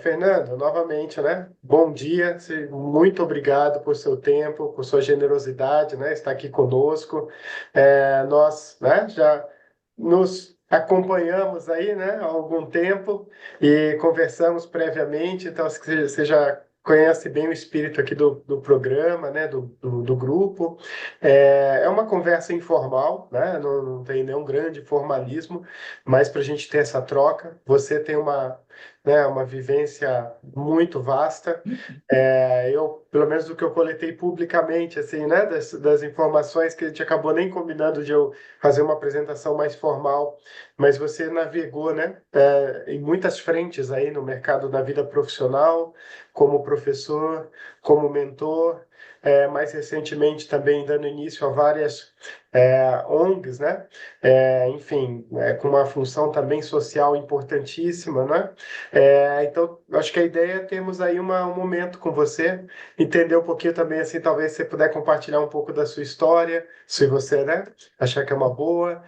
Fernando, novamente, né? Bom dia, muito obrigado por seu tempo, por sua generosidade, né? Estar aqui conosco. Nós, né? Já nos acompanhamos aí, né? Há algum tempo e conversamos previamente, então você já conhece bem o espírito aqui do programa, né? Do grupo. É uma conversa informal, né? Não tem nenhum grande formalismo, mas para a gente ter essa troca, você tem uma vivência muito vasta. Eu, pelo menos do que eu coletei publicamente, assim, né, das informações que a gente acabou nem combinando de eu fazer uma apresentação mais formal, mas você navegou, né, em muitas frentes aí no mercado da vida profissional, como professor, como mentor, mais recentemente também dando início a várias ONGs, né, enfim, com uma função também social importantíssima, né? Então, acho que a ideia é termos aí um momento com você, entender um pouquinho também, assim, talvez você puder compartilhar um pouco da sua história, se você, né, achar que é uma boa.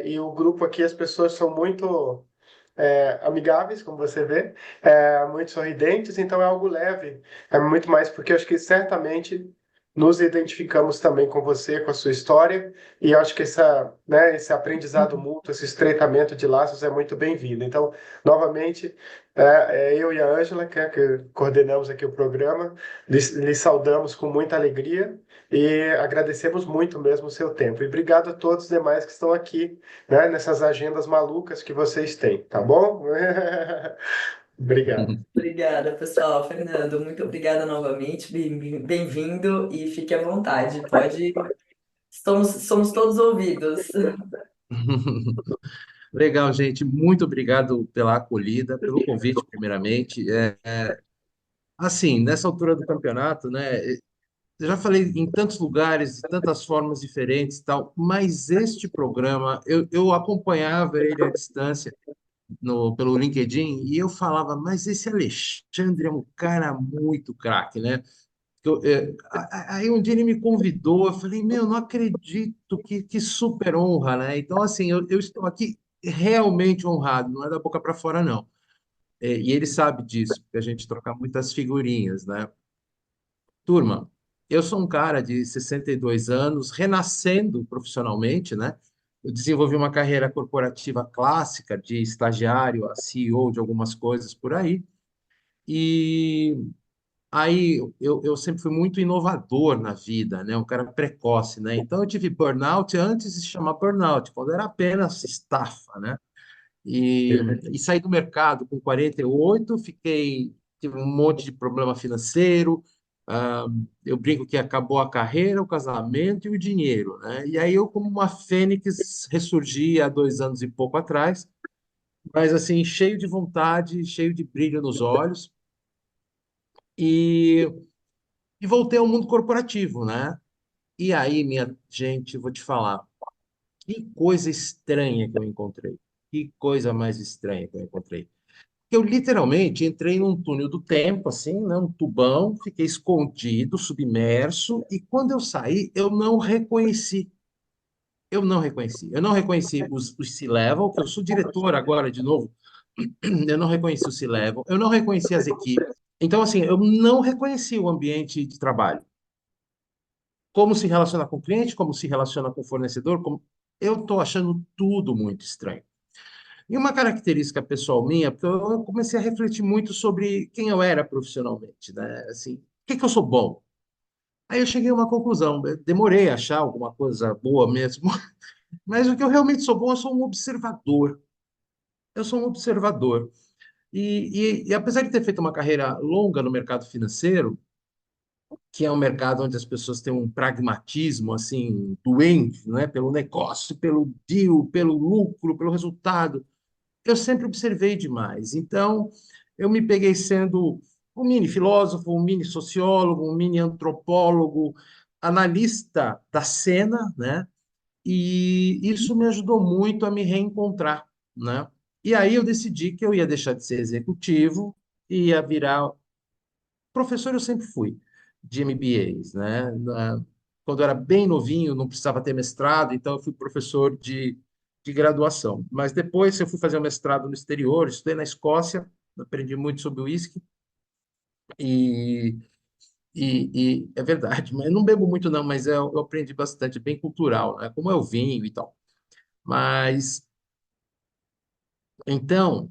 E o grupo aqui, as pessoas são muito amigáveis, como você vê, muito sorridentes, então é algo leve. É muito mais porque eu acho que certamente nos identificamos também com você, com a sua história, e eu acho que esse aprendizado mútuo, esse estreitamento de laços é muito bem-vindo. Então, novamente, eu e a Ângela, que coordenamos aqui o programa, lhes saudamos com muita alegria e agradecemos muito mesmo o seu tempo. E obrigado a todos os demais que estão aqui, né, nessas agendas malucas que vocês têm, tá bom? Obrigado. Obrigada, pessoal. Fernando, muito obrigada novamente. Bem-vindo e fique à vontade. Pode. Somos todos ouvidos. Legal, gente. Muito obrigado pela acolhida, pelo convite, primeiramente. Assim, nessa altura do campeonato, né? Eu já falei em tantos lugares, de tantas formas diferentes, e tal, mas este programa eu acompanhava ele à distância pelo LinkedIn e eu falava, mas esse Alexandre é um cara muito craque, né? Aí um dia ele me convidou, eu falei, meu, não acredito, que super honra, né? Então, assim, eu estou aqui realmente honrado, não é da boca para fora, não. E ele sabe disso, porque a gente troca muitas figurinhas, né? Turma, eu sou um cara de 62 anos, renascendo profissionalmente, né? Eu desenvolvi uma carreira corporativa clássica, de estagiário a CEO de algumas coisas por aí, e aí eu sempre fui muito inovador na vida, né? Um cara precoce, né? Então eu tive burnout antes de se chamar burnout, quando era apenas estafa, né? E, e saí do mercado com 48, tive um monte de problema financeiro. ah, eu brinco que acabou a carreira, o casamento e o dinheiro, né? E aí eu, como uma fênix, ressurgi há 2 anos e pouco atrás, mas assim, cheio de vontade, cheio de brilho nos olhos. E e voltei ao mundo corporativo, né? E aí, minha gente, vou te falar, que coisa estranha que eu encontrei. Que coisa mais estranha que eu encontrei. Eu literalmente entrei num túnel do tempo, assim, né? Um tubão, fiquei escondido, submerso, e quando eu saí, eu não reconheci. Eu não reconheci. Eu não reconheci os C-Level, que eu sou diretor agora de novo. Eu não reconheci o C-Level, eu não reconheci as equipes. Então, assim, eu não reconheci o ambiente de trabalho. Como se relaciona com o cliente, como se relaciona com o fornecedor, eu estou achando tudo muito estranho. E uma característica pessoal minha, porque eu comecei a refletir muito sobre quem eu era profissionalmente, né? Assim, o que eu sou bom? Aí eu cheguei a uma conclusão, eu demorei a achar alguma coisa boa mesmo, mas o que eu realmente sou bom, eu sou um observador. Eu sou um observador. E apesar de ter feito uma carreira longa no mercado financeiro, que é um mercado onde as pessoas têm um pragmatismo assim doente, não é? Pelo negócio, pelo deal, pelo lucro, pelo resultado. Eu sempre observei demais. Então, eu me peguei sendo um mini filósofo, um mini sociólogo, um mini antropólogo, analista da cena, né? E isso me ajudou muito a me reencontrar, né? E aí eu decidi que eu ia deixar de ser executivo e ia virar professor. Eu sempre fui de MBAs, né? Quando eu era bem novinho, não precisava ter mestrado, então eu fui professor de graduação. Mas depois eu fui fazer o mestrado no exterior, estudei na Escócia, aprendi muito sobre o uísque e, e é verdade, mas eu não bebo muito não, mas eu aprendi bastante, é bem cultural, né? Como é o vinho e tal. Mas, então,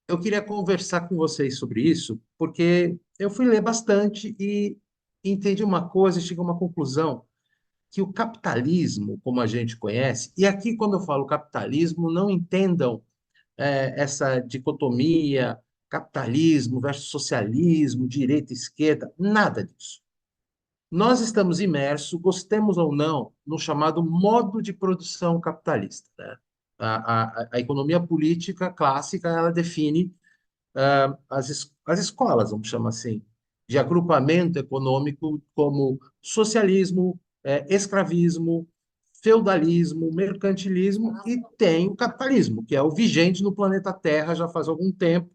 eu queria conversar com vocês sobre isso, porque eu fui ler bastante e entendi uma coisa e cheguei a uma conclusão, que o capitalismo, como a gente conhece, e aqui quando eu falo capitalismo, não entendam essa dicotomia, capitalismo versus socialismo, direita e esquerda, nada disso. Nós estamos imersos, gostemos ou não, no chamado modo de produção capitalista, né? A economia política clássica, ela define as escolas, vamos chamar assim, de agrupamento econômico como socialismo, escravismo, feudalismo, mercantilismo e tem o capitalismo, que é o vigente no planeta Terra já faz algum tempo.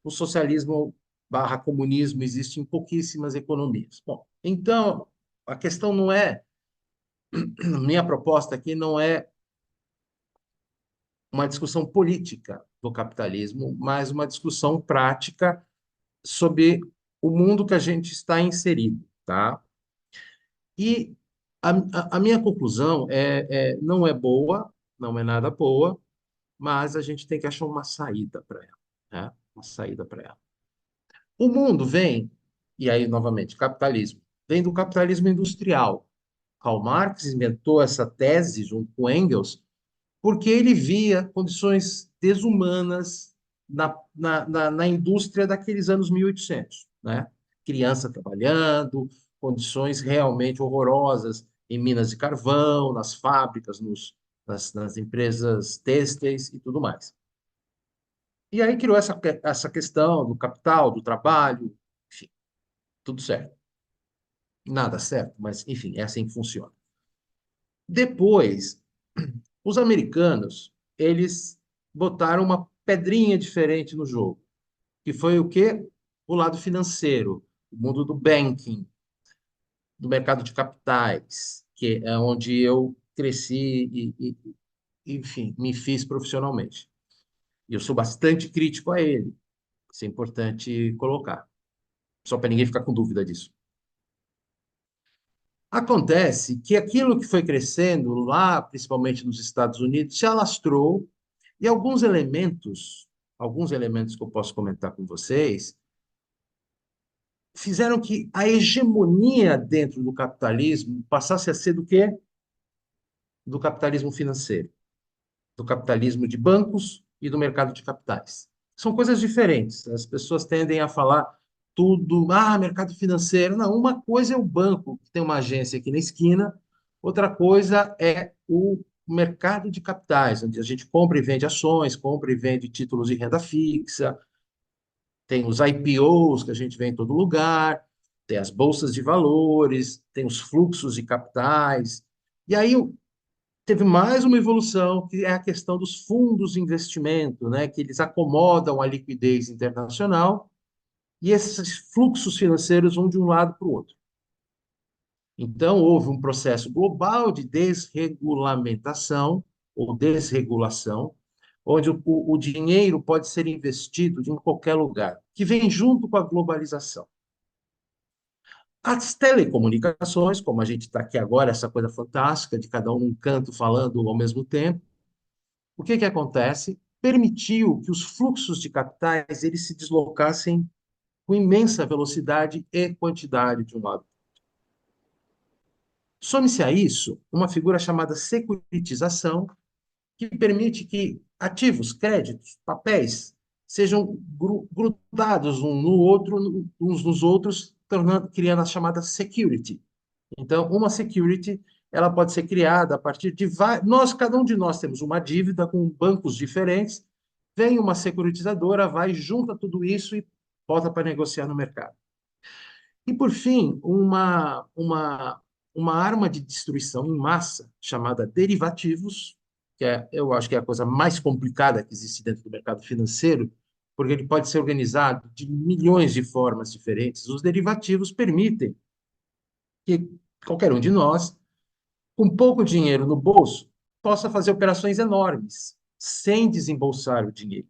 O socialismo barra comunismo existe em pouquíssimas economias. Bom, então, a questão não é, minha proposta aqui não é uma discussão política do capitalismo, mas uma discussão prática sobre o mundo que a gente está inserido, tá? E a minha conclusão não é boa, não é nada boa, mas a gente tem que achar uma saída para ela, né? Uma saída para ela. O mundo vem, e aí novamente, capitalismo, vem do capitalismo industrial. Karl Marx inventou essa tese junto com Engels, porque ele via condições desumanas na indústria daqueles anos 1800, né? Criança trabalhando, condições realmente horrorosas em minas de carvão, nas fábricas, nas empresas têxteis e tudo mais. E aí criou essa questão do capital, do trabalho, enfim, tudo certo. Nada certo, mas enfim, é assim que funciona. Depois, os americanos, eles botaram uma pedrinha diferente no jogo, que foi o quê? O lado financeiro, o mundo do banking, do mercado de capitais, que é onde eu cresci enfim, me fiz profissionalmente. E eu sou bastante crítico a ele. Isso é importante colocar, só para ninguém ficar com dúvida disso. Acontece que aquilo que foi crescendo lá, principalmente nos Estados Unidos, se alastrou e alguns elementos que eu posso comentar com vocês, fizeram que a hegemonia dentro do capitalismo passasse a ser do quê? Do capitalismo financeiro, do capitalismo de bancos e do mercado de capitais. São coisas diferentes. As pessoas tendem a falar tudo, mercado financeiro. Não, uma coisa é o banco, que tem uma agência aqui na esquina, outra coisa é o mercado de capitais, onde a gente compra e vende ações, compra e vende títulos de renda fixa, tem os IPOs que a gente vê em todo lugar, tem as bolsas de valores, tem os fluxos de capitais. E aí teve mais uma evolução, que é a questão dos fundos de investimento, né, que eles acomodam a liquidez internacional e esses fluxos financeiros vão de um lado para o outro. Então, houve um processo global de desregulamentação ou desregulação, onde o dinheiro pode ser investido em qualquer lugar, que vem junto com a globalização. As telecomunicações, como a gente está aqui agora, essa coisa fantástica de cada um num canto falando ao mesmo tempo, o que acontece? Permitiu que os fluxos de capitais eles se deslocassem com imensa velocidade e quantidade de um lado. Some-se a isso uma figura chamada securitização, que permite que ativos, créditos, papéis sejam grudados um no outro, uns nos outros, criando a chamada security. Então, uma security ela pode ser criada a partir de cada um de nós temos uma dívida com bancos diferentes, vem uma securitizadora, vai, junta tudo isso e volta para negociar no mercado. E, por fim, uma arma de destruição em massa chamada derivativos, eu acho que é a coisa mais complicada que existe dentro do mercado financeiro, porque ele pode ser organizado de milhões de formas diferentes. Os derivativos permitem que qualquer um de nós, com pouco dinheiro no bolso, possa fazer operações enormes, sem desembolsar o dinheiro.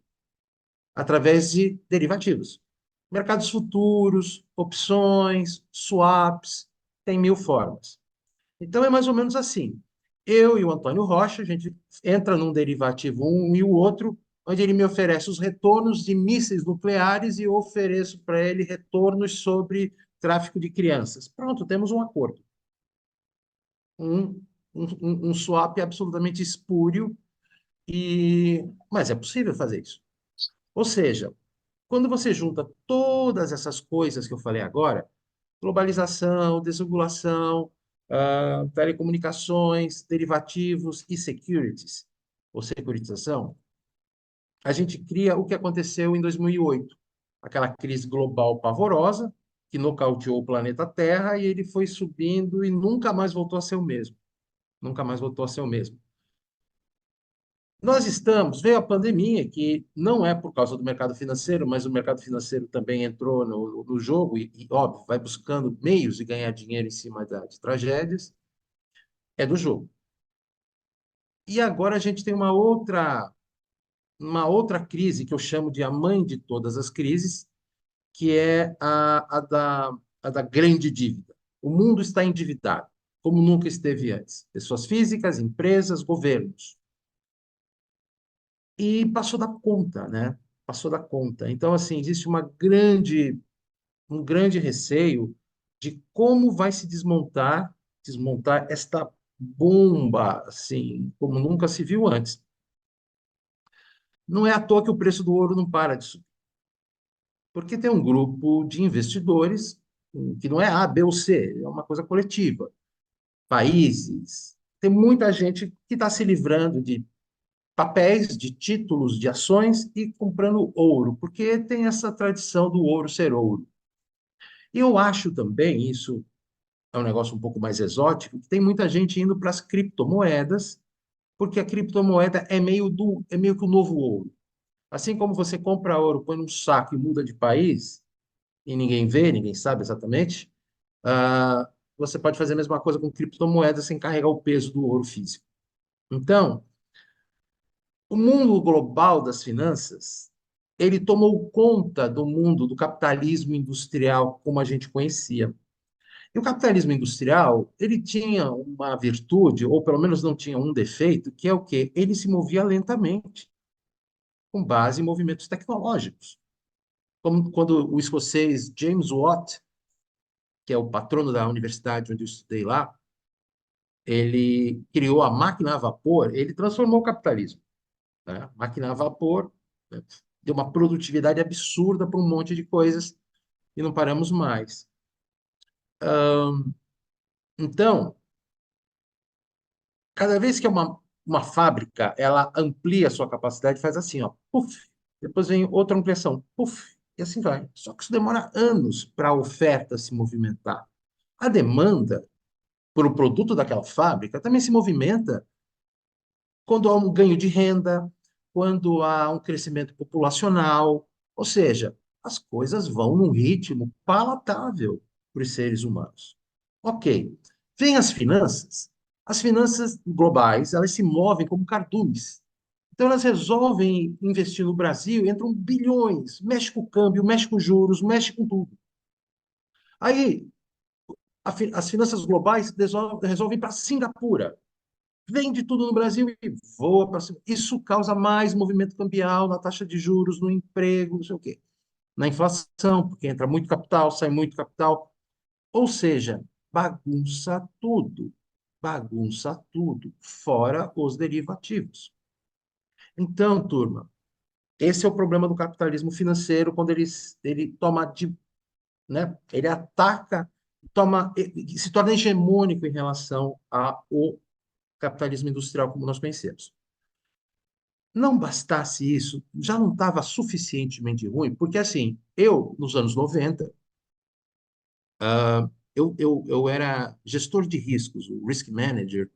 através de derivativos. Mercados futuros, opções, swaps, tem mil formas. Então é mais ou menos assim. Eu e o Antônio Rocha, a gente entra num derivativo um e o outro, onde ele me oferece os retornos de mísseis nucleares e eu ofereço para ele retornos sobre tráfico de crianças. Pronto, temos um acordo. Um, um swap absolutamente espúrio, mas é possível fazer isso. Ou seja, quando você junta todas essas coisas que eu falei agora, globalização, desregulação, telecomunicações, derivativos e securities, ou securitização, a gente cria o que aconteceu em 2008, aquela crise global pavorosa que nocauteou o planeta Terra e ele foi subindo e nunca mais voltou a ser o mesmo. Nunca mais voltou a ser o mesmo. Veio a pandemia, que não é por causa do mercado financeiro, mas o mercado financeiro também entrou no jogo óbvio, vai buscando meios de ganhar dinheiro em cima de tragédias, é do jogo. E agora a gente tem uma outra crise que eu chamo de a mãe de todas as crises, que é a da grande dívida. O mundo está endividado, como nunca esteve antes. Pessoas físicas, empresas, governos. E passou da conta, né? Passou da conta. Então, assim, existe um grande receio de como vai se desmontar esta bomba, assim, como nunca se viu antes. Não é à toa que o preço do ouro não para de subir, porque tem um grupo de investidores que não é A, B ou C, é uma coisa coletiva. Países, tem muita gente que está se livrando de papéis, de títulos, de ações e comprando ouro, porque tem essa tradição do ouro ser ouro. E eu acho também, isso é um negócio um pouco mais exótico, que tem muita gente indo para as criptomoedas, porque a criptomoeda é meio que o novo ouro. Assim como você compra ouro, põe num saco e muda de país, e ninguém vê, ninguém sabe exatamente, você pode fazer a mesma coisa com criptomoedas sem carregar o peso do ouro físico. Então, o mundo global das finanças, ele tomou conta do mundo do capitalismo industrial como a gente conhecia. E o capitalismo industrial, ele tinha uma virtude, ou pelo menos não tinha um defeito, que é o quê? Ele se movia lentamente, com base em movimentos tecnológicos. Como quando o escocês James Watt, que é o patrono da universidade onde eu estudei lá, ele criou a máquina a vapor, ele transformou o capitalismo, né? A máquina a vapor, né? Deu uma produtividade absurda para um monte de coisas e não paramos mais. Então, cada vez que uma fábrica ela amplia a sua capacidade, faz assim, ó, puf, depois vem outra ampliação, puf, e assim vai. Só que isso demora anos para a oferta se movimentar. A demanda por o produto daquela fábrica também se movimenta quando há um ganho de renda, quando há um crescimento populacional, ou seja, as coisas vão num ritmo palatável para os seres humanos. Ok. Vem as finanças. As finanças globais, elas se movem como cardumes. Então, elas resolvem investir no Brasil, entram bilhões, mexe com o câmbio, mexe com os juros, mexe com tudo. Aí, as finanças globais resolvem para Singapura, vende tudo no Brasil e voa para cima. Isso causa mais movimento cambial na taxa de juros, no emprego, não sei o quê. Na inflação, porque entra muito capital, sai muito capital. Ou seja, bagunça tudo. Bagunça tudo, fora os derivativos. Então, turma, esse é o problema do capitalismo financeiro quando ele toma ele ataca, se torna hegemônico em relação ao capitalismo industrial como nós conhecemos. Não bastasse isso, já não estava suficientemente ruim, porque assim, nos anos 90, eu era gestor de riscos, o risk manager,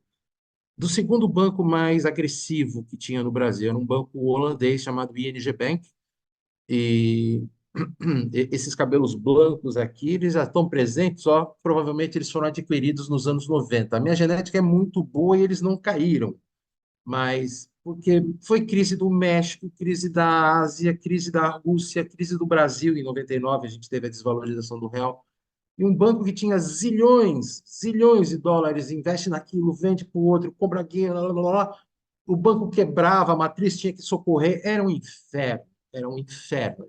do segundo banco mais agressivo que tinha no Brasil. Era um banco holandês chamado ING Bank, e esses cabelos blancos aqui, eles já estão presentes, ó, provavelmente eles foram adquiridos nos anos 90. A minha genética é muito boa e eles não caíram. mas porque foi crise do México, crise da Ásia, crise da Rússia, crise do Brasil em 99, a gente teve a desvalorização do real. E um banco que tinha zilhões, zilhões de dólares, investe naquilo, vende para o outro, compra aquilo, blá, blá, blá. O banco quebrava, a matriz tinha que socorrer, era um inferno, era um inferno.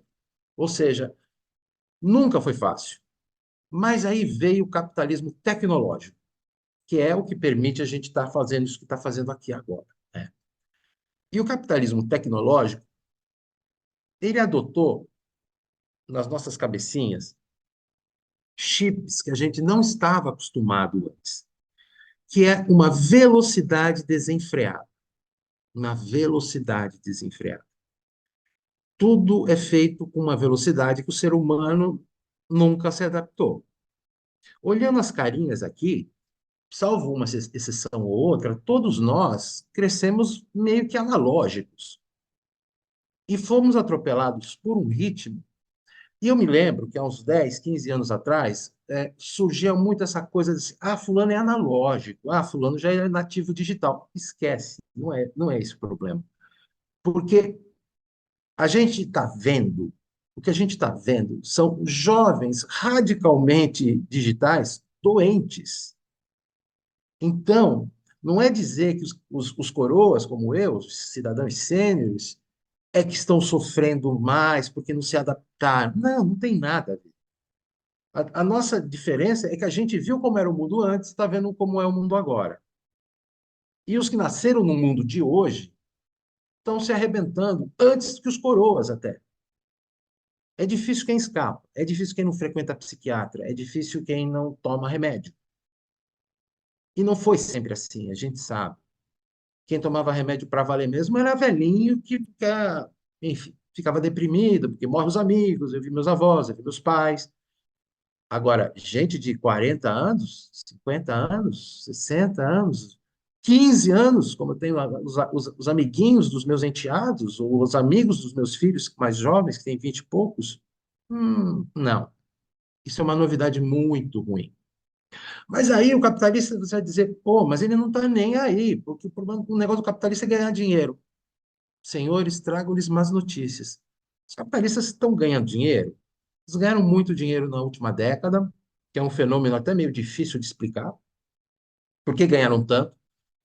Ou seja, nunca foi fácil. Mas aí veio o capitalismo tecnológico, que é o que permite a gente estar fazendo isso que está fazendo aqui agora, né? E o capitalismo tecnológico, ele adotou nas nossas cabecinhas chips que a gente não estava acostumado antes, que é uma velocidade desenfreada, uma velocidade desenfreada. Tudo é feito com uma velocidade que o ser humano nunca se adaptou. Olhando as carinhas aqui, salvo uma exceção ou outra, todos nós crescemos meio que analógicos e fomos atropelados por um ritmo. E eu me lembro que há uns 10, 15 anos atrás, surgia muito essa coisa de assim, fulano é analógico, fulano já é nativo digital. Esquece, não é esse o problema. Porque a gente está vendo, o que a gente está vendo são jovens radicalmente digitais doentes. Então, não é dizer que os coroas, como eu, os cidadãos sêniores, é que estão sofrendo mais porque não se adaptaram. Não, não tem nada a ver. A nossa diferença é que a gente viu como era o mundo antes, está vendo como é o mundo agora. E os que nasceram no mundo de hoje estão se arrebentando antes que os coroas até. É difícil quem escapa, é difícil quem não frequenta psiquiatra, é difícil quem não toma remédio. E não foi sempre assim, a gente sabe. Quem tomava remédio para valer mesmo era velhinho enfim, ficava deprimido, porque morrem os amigos, eu vi meus avós, eu vi meus pais. Agora, gente de 40 anos, 50 anos, 60 anos, 15 anos, como eu tenho os amiguinhos dos meus enteados, ou os amigos dos meus filhos mais jovens, que têm 20 e poucos, não. Isso é uma novidade muito ruim. Mas aí o capitalista você vai dizer, pô, mas ele não está nem aí, porque o negócio do capitalista é ganhar dinheiro. Senhores, trago-lhes más notícias. Os capitalistas estão ganhando dinheiro. Eles ganharam muito dinheiro na última década, que é um fenômeno até meio difícil de explicar, por que ganharam tanto,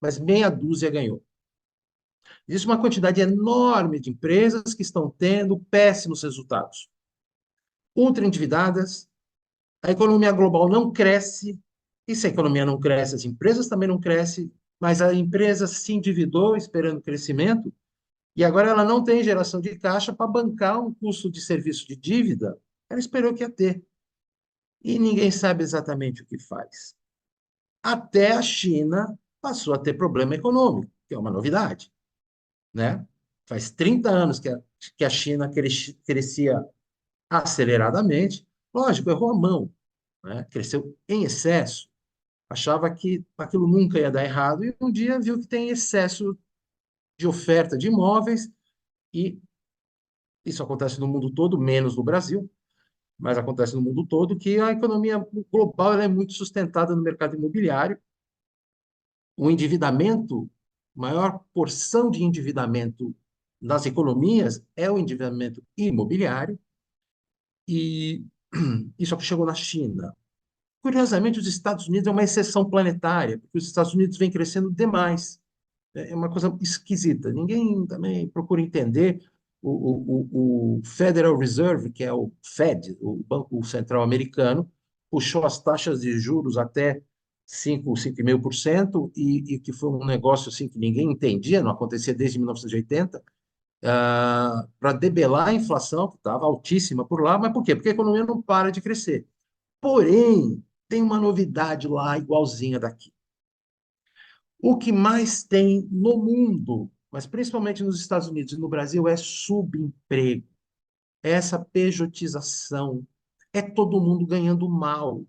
mas meia dúzia ganhou. Existe uma quantidade enorme de empresas que estão tendo péssimos resultados. Ultra endividadas, a economia global não cresce, e se a economia não cresce, as empresas também não crescem, mas a empresa se endividou esperando crescimento, e agora ela não tem geração de caixa para bancar um custo de serviço de dívida. Ela esperou que ia ter. E ninguém sabe exatamente o que faz. Até a China passou a ter problema econômico, que é uma novidade, né? Faz 30 anos que a China crescia aceleradamente. Lógico, errou a mão, né? Cresceu em excesso. Achava que aquilo nunca ia dar errado e um dia viu que tem excesso de oferta de imóveis e isso acontece no mundo todo, menos no Brasil, mas acontece no mundo todo, que a economia global ela é muito sustentada no mercado imobiliário. O endividamento, maior porção de endividamento nas economias é o endividamento imobiliário, e isso é o que chegou na China. Curiosamente, os Estados Unidos é uma exceção planetária, porque os Estados Unidos vem crescendo demais. É uma coisa esquisita. Ninguém também procura entender o Federal Reserve, que é o Fed, o Banco Central Americano, puxou as taxas de juros até 5,5% e que foi um negócio assim que ninguém entendia, não acontecia desde 1980, para debelar a inflação, que estava altíssima por lá. Mas por quê? Porque a economia não para de crescer. Porém, tem uma novidade lá igualzinha daqui. O que mais tem no mundo, mas principalmente nos Estados Unidos e no Brasil, é subemprego, é essa pejotização, é todo mundo ganhando mal.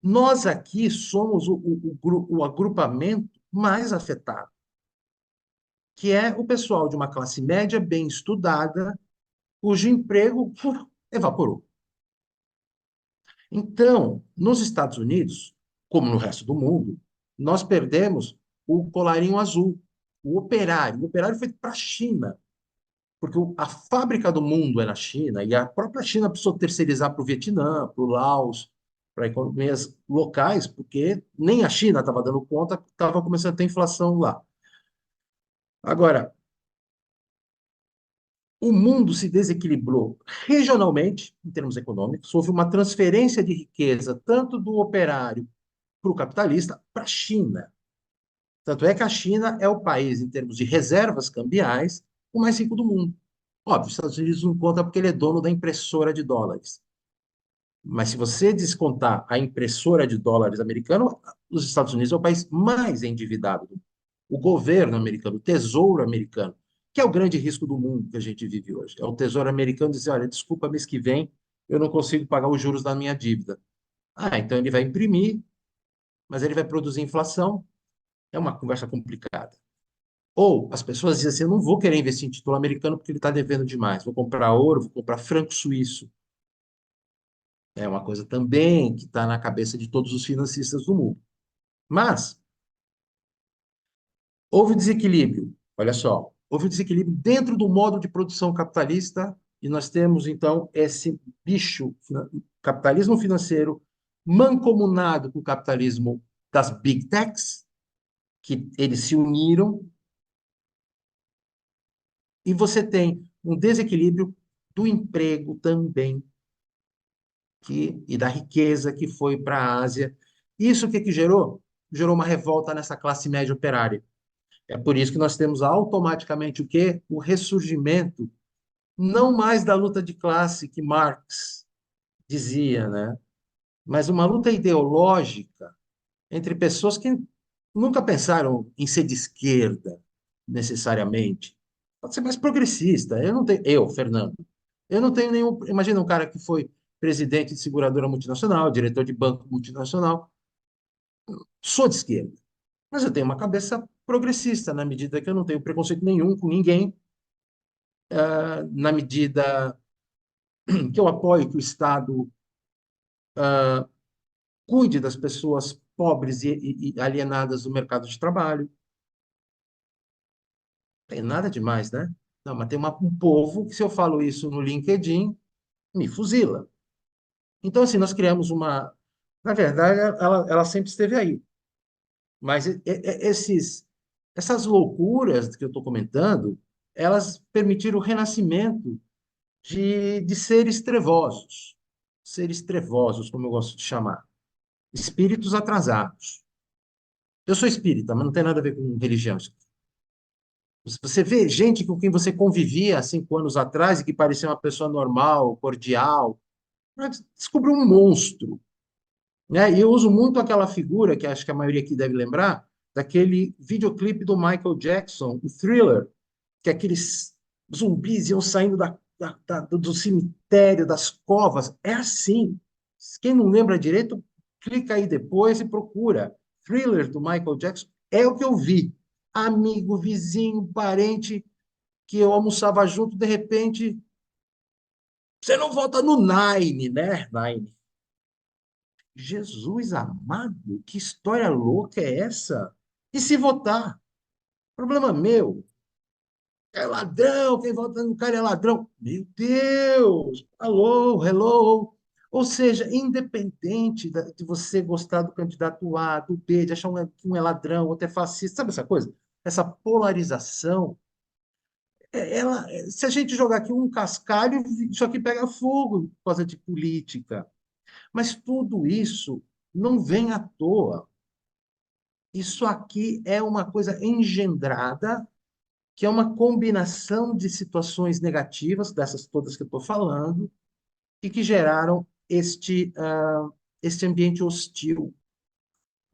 Nós aqui somos o agrupamento mais afetado, que é o pessoal de uma classe média bem estudada, cujo emprego evaporou. Então, nos Estados Unidos, como no resto do mundo, nós perdemos o colarinho azul, O operário foi para a China, porque a fábrica do mundo é na China, e a própria China precisou terceirizar para o Vietnã, para o Laos, para economias locais, porque nem a China estava dando conta, estava começando a ter inflação lá. Agora, o mundo se desequilibrou regionalmente, em termos econômicos, houve uma transferência de riqueza, tanto do operário para o capitalista, para a China. Tanto é que a China é o país, em termos de reservas cambiais, o mais rico do mundo. Óbvio, os Estados Unidos não conta porque ele é dono da impressora de dólares. Mas se você descontar a impressora de dólares americano, os Estados Unidos é o país mais endividado do mundo. O governo americano, o tesouro americano, que é o grande risco do mundo que a gente vive hoje. É o tesouro americano dizer, olha, desculpa, mês que vem eu não consigo pagar os juros da minha dívida. Ah, então ele vai imprimir, mas ele vai produzir inflação. É uma conversa complicada. Ou as pessoas dizem assim, eu não vou querer investir em título americano porque ele está devendo demais. Vou comprar ouro, vou comprar franco suíço. É uma coisa também que está na cabeça de todos os financistas do mundo. Mas houve desequilíbrio, olha só, houve desequilíbrio dentro do modo de produção capitalista e nós temos então esse bicho, capitalismo financeiro mancomunado com o capitalismo das big techs, que eles se uniram, e você tem um desequilíbrio do emprego também, e da riqueza que foi para a Ásia. Isso o que, que gerou? Gerou uma revolta nessa classe média operária. É por isso que nós temos automaticamente o quê? O ressurgimento, não mais da luta de classe que Marx dizia, né? Mas uma luta ideológica entre pessoas que nunca pensaram em ser de esquerda, necessariamente. Pode ser mais progressista. Eu não tenho, eu, Fernando, eu não tenho nenhum. Imagina um cara que foi presidente de seguradora multinacional, diretor de banco multinacional. Sou de esquerda, mas eu tenho uma cabeça progressista, na medida que eu não tenho preconceito nenhum com ninguém, na medida que eu apoio que o Estado cuide das pessoas pobres e alienadas do mercado de trabalho. Não tem nada demais, né? Não, mas tem um povo que, se eu falo isso no LinkedIn, me fuzila. Então, assim, nós criamos uma. Na verdade, ela sempre esteve aí. Mas essas loucuras que eu estou comentando, elas permitiram o renascimento de seres trevosos, como eu gosto de chamar, espíritos atrasados. Eu sou espírita, mas não tem nada a ver com religião. Você vê gente com quem você convivia há 5 anos atrás e que parecia uma pessoa normal, cordial, mas descobriu um monstro, né? E eu uso muito aquela figura, que acho que a maioria aqui deve lembrar, daquele videoclipe do Michael Jackson, o Thriller, que aqueles zumbis iam saindo do cemitério, das covas. É assim. Quem não lembra direito, clica aí depois e procura. Thriller do Michael Jackson. É o que eu vi. Amigo, vizinho, parente, que eu almoçava junto, de repente, você não volta no Nine, né? Nine. Jesus amado, que história louca é essa? E se votar? Problema meu. É ladrão, quem vota no cara é ladrão. Meu Deus! Alô, hello! Ou seja, independente de você gostar do candidato A, do B, de achar que um é ladrão, outro é fascista, sabe essa coisa? Essa polarização, se a gente jogar aqui um cascalho, isso aqui pega fogo por causa de política. Mas tudo isso não vem à toa. Isso aqui é uma coisa engendrada, que é uma combinação de situações negativas, dessas todas que eu estou falando, e que geraram este ambiente hostil.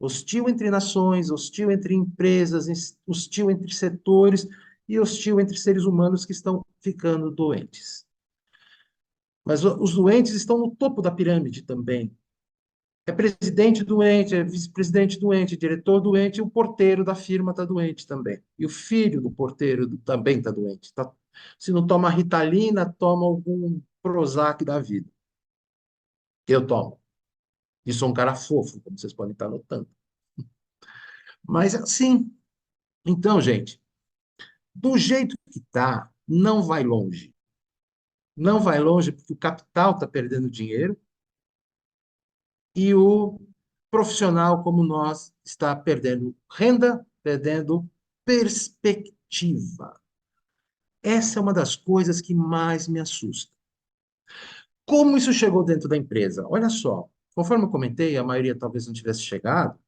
Hostil entre nações, hostil entre empresas, hostil entre setores e hostil entre seres humanos que estão ficando doentes. Mas os doentes estão no topo da pirâmide também. É presidente doente, é vice-presidente doente, diretor doente, e o porteiro da firma está doente também. E o filho do porteiro também está doente. Se não toma Ritalina, toma algum Prozac da vida. Eu tomo. E sou um cara fofo, como vocês podem estar notando. Mas assim, então, gente, Do jeito que está, não vai longe. Não vai longe porque o capital está perdendo dinheiro e o profissional como nós está perdendo renda, perdendo perspectiva. Essa é uma das coisas que mais me assusta. Como isso chegou dentro da empresa? Olha só, conforme eu comentei, a maioria talvez não tivesse chegado.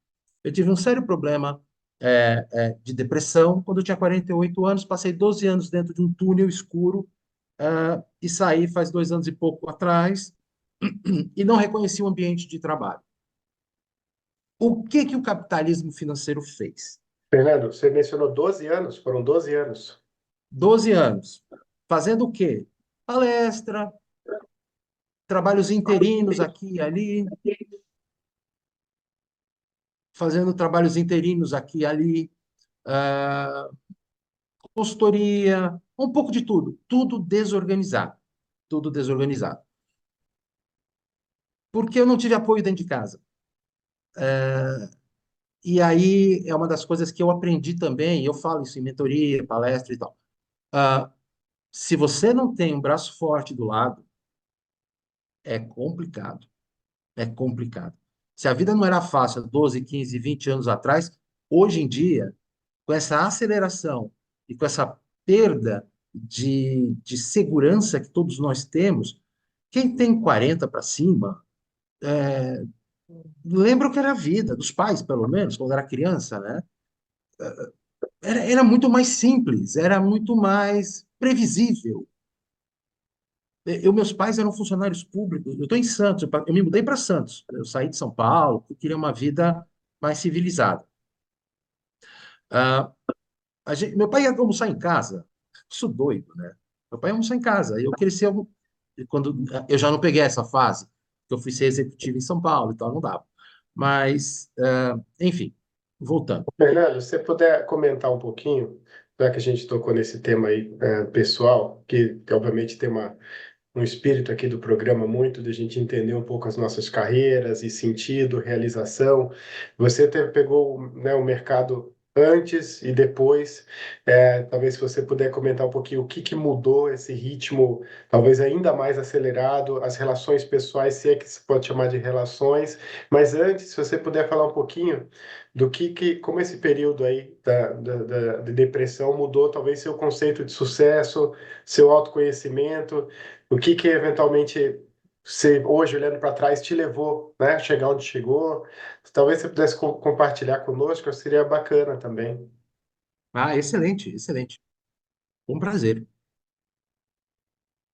Eu tive um sério problema de depressão quando eu tinha 48 anos. Passei 12 anos dentro de um túnel escuro e saí faz 2 anos e pouco atrás e não reconheci o ambiente de trabalho. O que que o capitalismo financeiro fez? Fernando, você mencionou 12 anos, foram 12 anos. 12 anos. Fazendo o quê? Palestra, trabalhos interinos aqui e ali, fazendo trabalhos interinos aqui e ali, ah, consultoria, um pouco de tudo. Tudo desorganizado. Tudo desorganizado. Porque eu não tive apoio dentro de casa. E aí é uma das coisas que eu aprendi também, eu falo isso em mentoria, palestra e tal. Ah, se você não tem um braço forte do lado, é complicado. É complicado. Se a vida não era fácil há 12, 15, 20 anos atrás, hoje em dia, com essa aceleração e com essa perda de segurança que todos nós temos, quem tem 40 para cima, lembra o que era a vida, dos pais, pelo menos, quando era criança, né? Era muito mais simples, era muito mais previsível. Meus pais eram funcionários públicos. Eu estou em Santos, eu me mudei para Santos. Eu saí de São Paulo, eu queria uma vida mais civilizada. Ah, meu pai ia almoçar em casa. Sou doido, né? Meu pai ia almoçar em casa. Eu cresci quando eu já não peguei essa fase, que eu fui ser executivo em São Paulo, então não dava. Mas, enfim, voltando. Fernando, se você puder comentar um pouquinho, já que a gente tocou nesse tema aí, pessoal, que obviamente tem um espírito aqui do programa muito da gente entender um pouco as nossas carreiras e sentido, realização. Você pegou, né, o mercado antes e depois. Talvez se você puder comentar um pouquinho o que que mudou esse ritmo, talvez ainda mais acelerado, as relações pessoais, se é que se pode chamar de relações. Mas antes, se você puder falar um pouquinho do como esse período aí de depressão mudou talvez seu conceito de sucesso, seu autoconhecimento, o que que eventualmente você, hoje, olhando para trás, te levou, né, a chegar onde chegou? Talvez você pudesse compartilhar conosco, seria bacana também. Ah, excelente, excelente. Com prazer.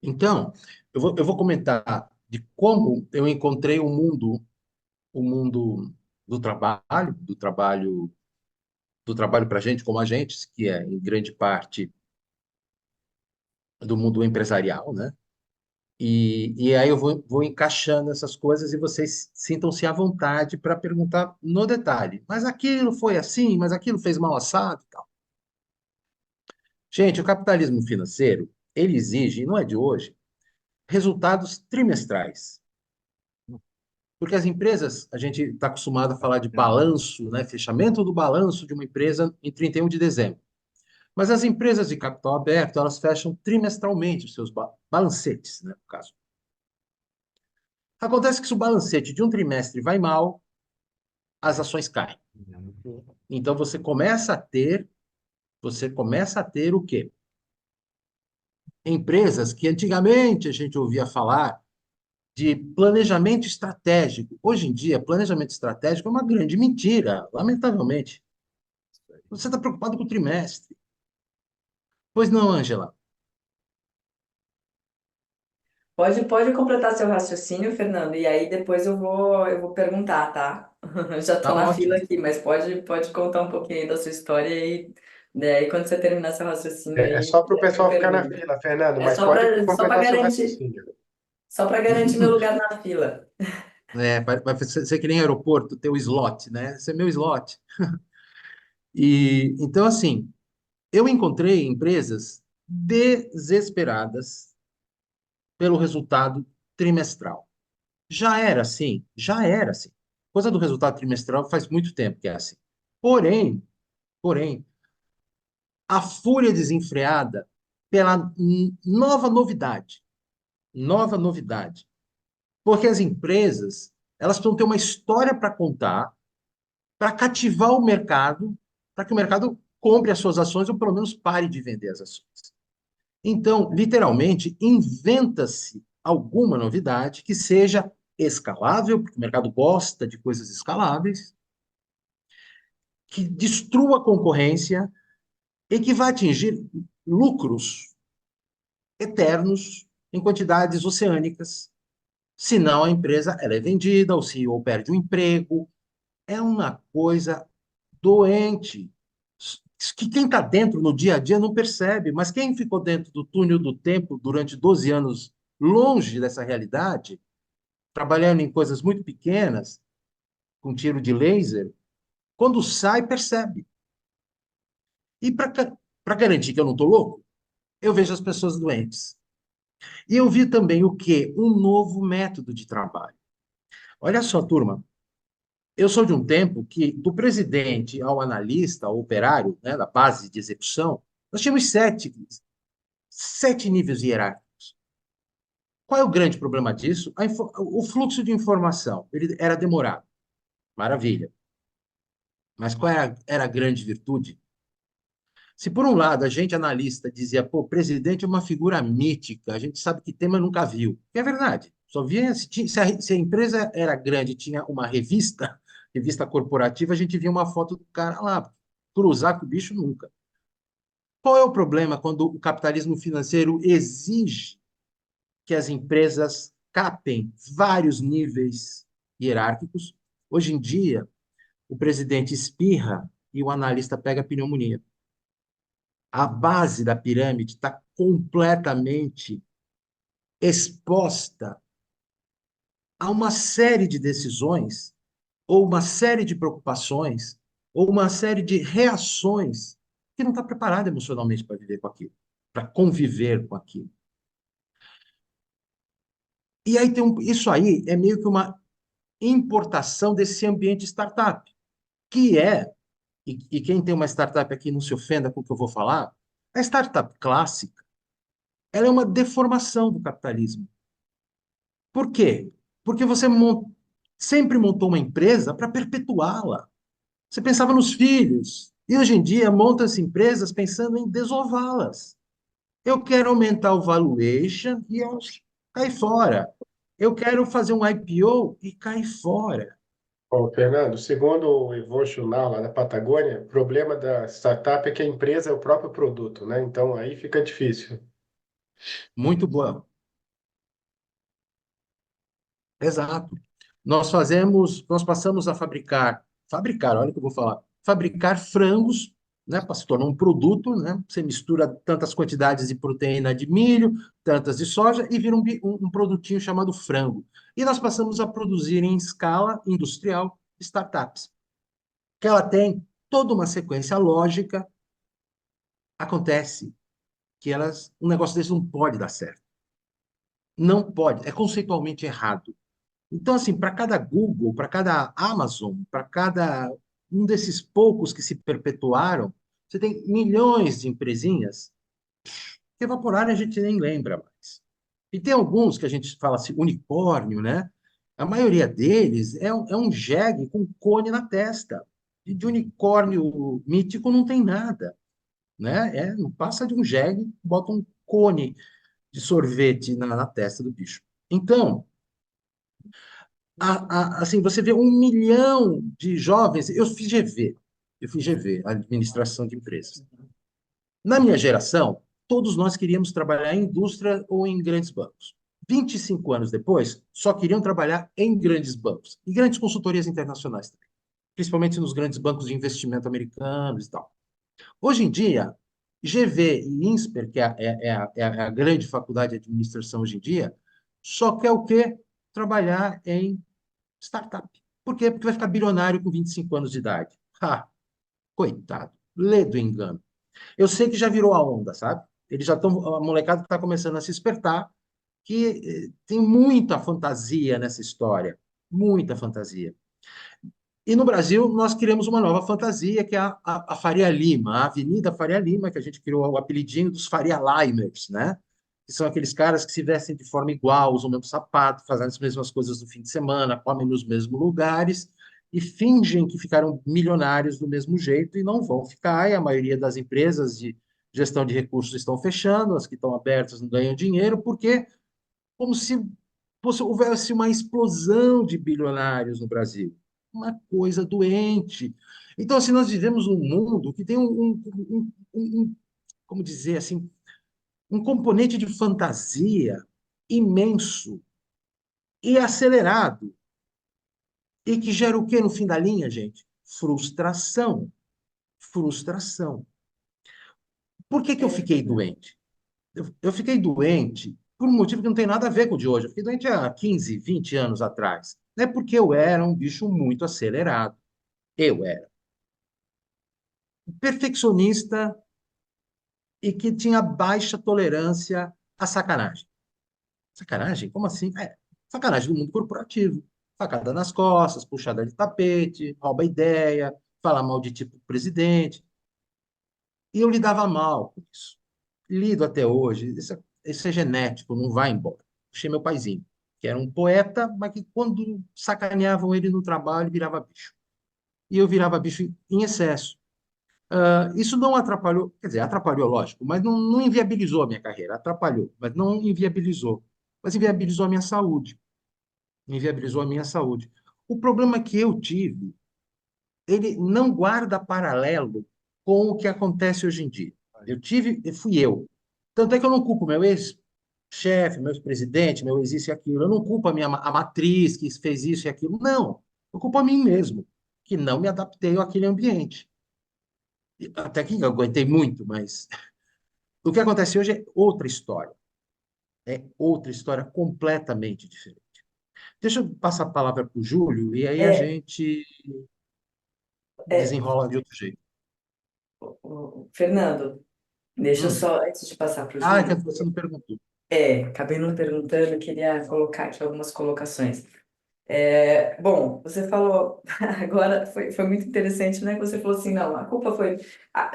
Então, eu vou comentar de como eu encontrei o mundo do trabalho para gente como agentes, que é em grande parte do mundo empresarial, né? E aí eu vou encaixando essas coisas e vocês sintam-se à vontade para perguntar no detalhe. Mas aquilo foi assim, mas aquilo fez mal assado e tal. Gente, o capitalismo financeiro, ele exige, não é de hoje, resultados trimestrais. Porque as empresas, a gente está acostumado a falar de balanço, né? Fechamento do balanço de uma empresa em 31 de dezembro. Mas as empresas de capital aberto, elas fecham trimestralmente os seus balancetes, né, no caso. Acontece que se o balancete de um trimestre vai mal, as ações caem. Então você começa a ter o quê? Empresas que antigamente a gente ouvia falar de planejamento estratégico. Hoje em dia, planejamento estratégico é uma grande mentira, lamentavelmente. Você está preocupado com o trimestre. Pois não, Ângela? Pode completar seu raciocínio, Fernando, e aí depois eu vou perguntar, tá? Eu já Tá estou na fila ótimo. aqui, mas pode contar um pouquinho aí da sua história e daí quando você terminar seu raciocínio É aí, só para o eu pessoal ficar na pergunto. fila, Fernando, É mas pode só para completar seu garantir, raciocínio. só para garantir meu lugar na fila. Vai ser que nem aeroporto, ter o slot, né? Esse é meu slot. E então, assim, eu encontrei empresas desesperadas pelo resultado trimestral. Já era assim, já era assim. Coisa do resultado trimestral faz muito tempo que é assim. Porém, porém, a fúria desenfreada pela nova novidade. Nova novidade. Porque as empresas, elas precisam ter uma história para contar, para cativar o mercado, para que o mercado compre as suas ações ou pelo menos pare de vender as ações. Então, literalmente, inventa-se alguma novidade que seja escalável, porque o mercado gosta de coisas escaláveis, que destrua a concorrência e que vai atingir lucros eternos em quantidades oceânicas. Senão a empresa ela é vendida, o CEO perde o emprego. É uma coisa doente, que quem está dentro no dia a dia não percebe, mas quem ficou dentro do túnel do tempo durante 12 anos, longe dessa realidade, trabalhando em coisas muito pequenas, com tiro de laser, quando sai, percebe. E para garantir que eu não estou louco, eu vejo as pessoas doentes. E eu vi também o quê? Um novo método de trabalho. Olha só, turma, eu sou de um tempo que, do presidente ao analista, ao operário, né, da base de execução, nós tínhamos sete níveis hierárquicos. Qual é o grande problema disso? O fluxo de informação, ele era demorado. Maravilha. Mas qual era a grande virtude? Se por um lado a gente analista dizia, pô, o presidente é uma figura mítica, a gente sabe que tem, mas nunca viu. E é verdade. Só via se a empresa era grande, e tinha uma revista, revista corporativa, a gente via uma foto do cara lá. Cruzar com o bicho nunca. Qual é o problema quando o capitalismo financeiro exige que as empresas capem vários níveis hierárquicos? Hoje em dia, o presidente espirra e o analista pega pneumonia. A base da pirâmide está completamente exposta a uma série de decisões, ou uma série de preocupações, ou uma série de reações que não está preparada emocionalmente para viver com aquilo, para conviver com aquilo. E aí isso aí é meio que uma importação desse ambiente startup, que é, e quem tem uma startup aqui não se ofenda com o que eu vou falar, a startup clássica, ela é uma deformação do capitalismo. Por quê? Porque você sempre montou uma empresa para perpetuá-la. Você pensava nos filhos. E hoje em dia monta-se empresas pensando em desová-las. Eu quero aumentar o valuation e eu cai fora. Eu quero fazer um IPO e cai fora. Bom, Fernando, segundo o Evolucionar lá da Patagônia, o problema da startup é que a empresa é o próprio produto, né? Então aí fica difícil. Muito boa. Exato. Nós passamos a fabricar, olha o que eu vou falar, fabricar frangos, né, para se tornar um produto, né? Você mistura tantas quantidades de proteína de milho, tantas de soja e vira um produtinho chamado frango. E nós passamos a produzir em escala industrial startups, que ela tem toda uma sequência lógica. Acontece que um negócio desse não pode dar certo. Não pode, é conceitualmente errado. Então, assim, para cada Google, para cada Amazon, para cada um desses poucos que se perpetuaram, você tem milhões de empresinhas que evaporaram e a gente nem lembra mais. E tem alguns que a gente fala assim, unicórnio, né? A maioria deles é um jegue com cone na testa. E de unicórnio mítico não tem nada, né? Não passa de um jegue, bota um cone de sorvete na testa do bicho. Então, assim, você vê 1 milhão de jovens. Eu fiz GV, Administração de Empresas. Na minha geração, todos nós queríamos trabalhar em indústria ou em grandes bancos. 25 anos depois, só queriam trabalhar em grandes bancos e grandes consultorias internacionais também, principalmente nos grandes bancos de investimento americanos e tal. Hoje em dia, GV e INSPER, que é a grande faculdade de administração hoje em dia, só quer o quê? Trabalhar em startup. Por quê? Porque vai ficar bilionário com 25 anos de idade. Ha, coitado. Lê do engano. Eu sei que já virou a onda, sabe? Eles já estão, a molecada está começando a se espertar, que tem muita fantasia nessa história. Muita fantasia. E no Brasil, nós criamos uma nova fantasia, que é a Faria Lima, a Avenida Faria Lima, que a gente criou o apelidinho dos Faria Limers, né? Que são aqueles caras que se vestem de forma igual, usam o mesmo sapato, fazem as mesmas coisas no fim de semana, comem nos mesmos lugares e fingem que ficaram milionários do mesmo jeito e não vão ficar. E a maioria das empresas de gestão de recursos estão fechando, as que estão abertas não ganham dinheiro, porque como se houvesse uma explosão de bilionários no Brasil. Uma coisa doente. Então, assim, nós vivemos um mundo que tem como dizer assim, um componente de fantasia imenso e acelerado, e que gera o quê no fim da linha, gente? Frustração. Frustração. Por que que eu É, fiquei doente? Eu fiquei doente por um motivo que não tem nada a ver com o de hoje. Eu fiquei doente há 15, 20 anos atrás. É porque eu era um bicho muito acelerado. Eu era. Perfeccionista e que tinha baixa tolerância à sacanagem. Sacanagem? Como assim? Sacanagem do mundo corporativo. Facada nas costas, puxada de tapete, rouba ideia, fala mal de tipo presidente. E eu lidava mal com isso. Lido até hoje. Isso é genético, não vai embora. Puxei meu paizinho, que era um poeta, mas que quando sacaneavam ele no trabalho, virava bicho. E eu virava bicho em excesso. Isso não atrapalhou, quer dizer, atrapalhou, lógico, mas não inviabilizou a minha carreira. Atrapalhou, mas não inviabilizou. Mas inviabilizou a minha saúde. Inviabilizou a minha saúde. O problema que eu tive, ele não guarda paralelo com o que acontece hoje em dia. Fui eu. Tanto é que eu não culpo meu ex-chefe, meu ex-presidente, meu ex isso e aquilo. Eu não culpo a matriz que fez isso e aquilo. Não. Eu culpo a mim mesmo, que não me adaptei àquele ambiente. Até que eu aguentei muito, mas o que acontece hoje é outra história. É outra história completamente diferente. Deixa eu passar a palavra para o Júlio e aí a é, gente é, desenrola de outro jeito. Fernando, deixa eu Hum. só, antes de passar para o Ah, é que Júlio, você não perguntou. acabei não perguntando, eu queria colocar aqui algumas colocações. Bom, você falou agora, foi muito interessante, né? Que você falou assim, não, a culpa foi,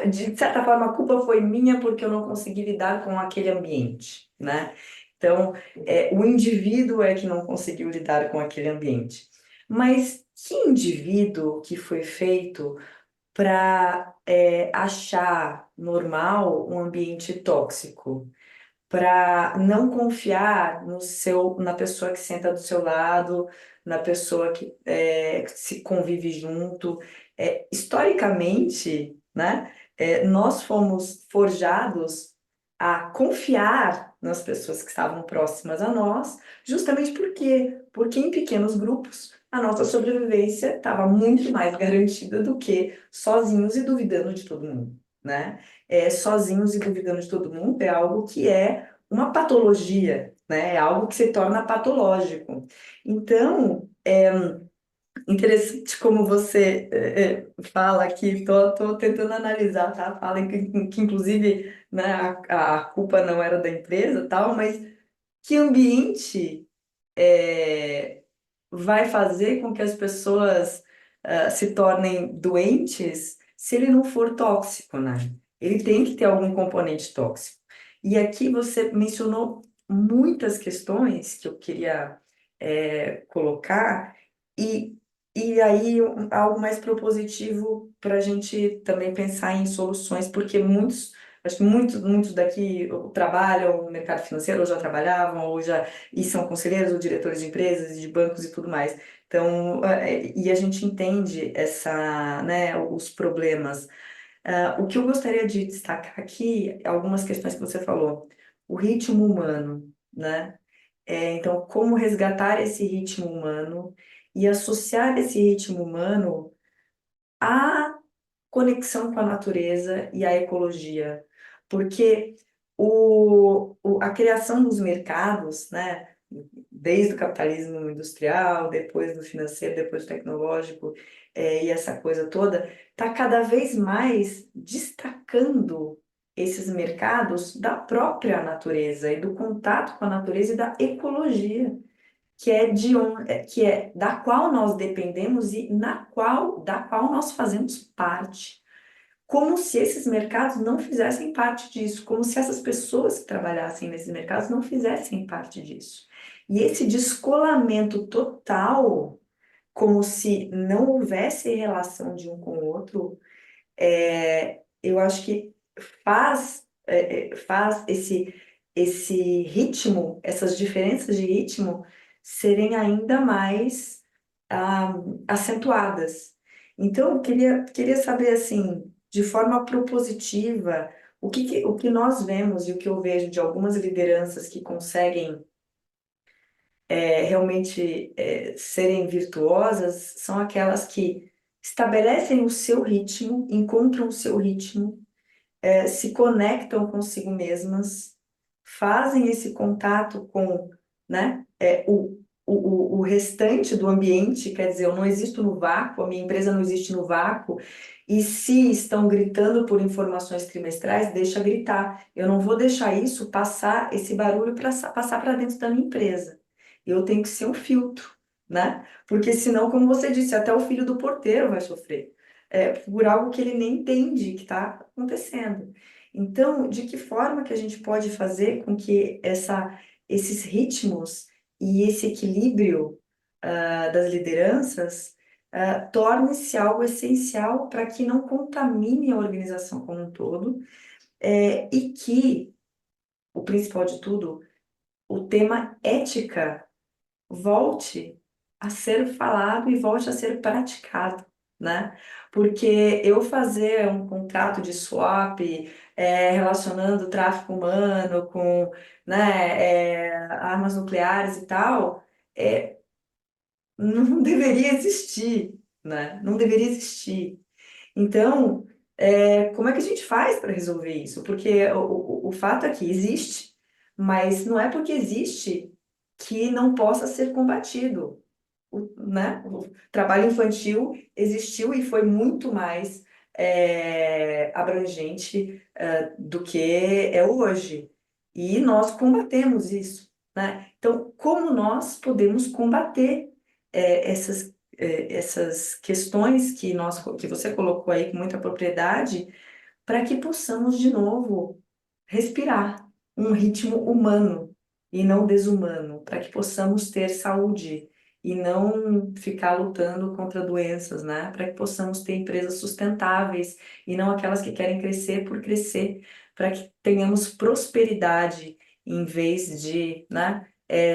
de certa forma, a culpa foi minha porque eu não consegui lidar com aquele ambiente, né? Então, o indivíduo é que não conseguiu lidar com aquele ambiente. Mas que indivíduo que foi feito para achar normal um ambiente tóxico? Para não confiar na pessoa que senta do seu lado, na pessoa que se convive junto. Historicamente, né, nós fomos forjados a confiar nas pessoas que estavam próximas a nós, justamente por quê? Porque em pequenos grupos a nossa sobrevivência estava muito mais garantida do que sozinhos e duvidando de todo mundo, né? Sozinhos e duvidando de todo mundo é algo que é uma patologia, né? É algo que se torna patológico. Então, interessante como você fala aqui, tô tentando analisar, tá? Fala que inclusive, né, a culpa não era da empresa, tal, mas que ambiente é, vai fazer com que as pessoas se tornem doentes se ele não for tóxico, né? Ele tem que ter algum componente tóxico. E aqui você mencionou muitas questões que eu queria colocar, e, e aí algo mais propositivo para a gente também pensar em soluções, porque acho que muitos daqui trabalham no mercado financeiro, ou já trabalhavam, ou já e são conselheiros ou diretores de empresas e de bancos e tudo mais. Então, e a gente entende né, os problemas. O que eu gostaria de destacar aqui, é algumas questões que você falou. O ritmo humano, né? Então, como resgatar esse ritmo humano e associar esse ritmo humano à conexão com a natureza e à ecologia. Porque a criação dos mercados, né? Desde o capitalismo industrial, depois do financeiro, depois do tecnológico, e essa coisa toda, está cada vez mais destacando esses mercados da própria natureza e do contato com a natureza e da ecologia, que é da qual nós dependemos e da qual nós fazemos parte. Como se esses mercados não fizessem parte disso, como se essas pessoas que trabalhassem nesses mercados não fizessem parte disso. E esse descolamento total, como se não houvesse relação de um com o outro, eu acho que faz esse ritmo, essas diferenças de ritmo serem ainda mais ah, acentuadas. Então, eu queria saber, assim, de forma propositiva, o que nós vemos e o que eu vejo de algumas lideranças que conseguem realmente serem virtuosas são aquelas que estabelecem o seu ritmo, encontram o seu ritmo, se conectam consigo mesmas, fazem esse contato com, né, o restante do ambiente, quer dizer, eu não existo no vácuo, a minha empresa não existe no vácuo, e se estão gritando por informações trimestrais, deixa gritar. Eu não vou deixar isso passar, esse barulho para passar para dentro da minha empresa. Eu tenho que ser um filtro, né? Porque senão, como você disse, até o filho do porteiro vai sofrer por algo que ele nem entende que está acontecendo. Então, de que forma que a gente pode fazer com que esses ritmos e esse equilíbrio das lideranças torne-se algo essencial para que não contamine a organização como um todo, e que, o principal de tudo, o tema ética volte a ser falado e volte a ser praticado, né? Porque eu fazer um contrato de swap, relacionando o tráfico humano com, né, armas nucleares e tal, não deveria existir, né? Não deveria existir. Então, como é que a gente faz para resolver isso? Porque o fato é que existe, mas não é porque existe que não possa ser combatido. Né? O trabalho infantil existiu e foi muito mais abrangente do que é hoje. E nós combatemos isso, né? Então, como nós podemos combater essas questões que você colocou aí com muita propriedade, para que possamos de novo respirar um ritmo humano e não desumano, para que possamos ter saúde e não ficar lutando contra doenças, né? Para que possamos ter empresas sustentáveis e não aquelas que querem crescer por crescer, para que tenhamos prosperidade em vez de, né,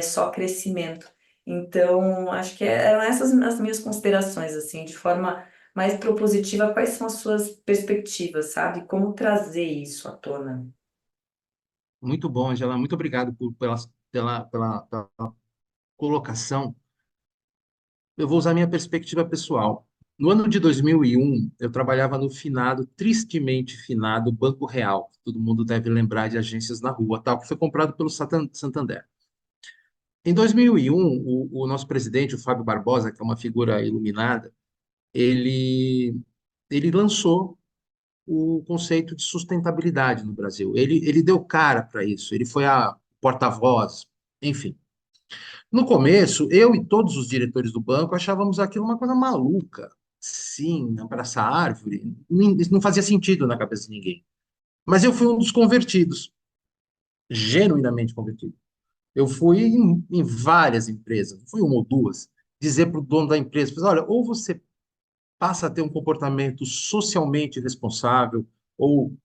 só crescimento. Então, acho que eram essas as minhas considerações, assim, de forma mais propositiva, quais são as suas perspectivas, sabe? Como trazer isso à tona? Muito bom, Angela. Muito obrigado pela colocação. Eu vou usar minha perspectiva pessoal. No ano de 2001, eu trabalhava no finado, tristemente finado, Banco Real. Todo mundo deve lembrar de agências na rua, tal, que foi comprado pelo Santander. Em 2001, o nosso presidente, o Fábio Barbosa, que é uma figura iluminada, ele, ele lançou o conceito de sustentabilidade no Brasil. Ele deu cara para isso, ele foi a porta-voz, enfim. No começo, eu e todos os diretores do banco achávamos aquilo uma coisa maluca. Sim, abraçar árvore, isso não fazia sentido na cabeça de ninguém. Mas eu fui um dos convertidos, genuinamente convertido. Eu fui em várias empresas, fui uma ou duas, dizer para o dono da empresa, olha, ou você passa a ter um comportamento socialmente responsável ou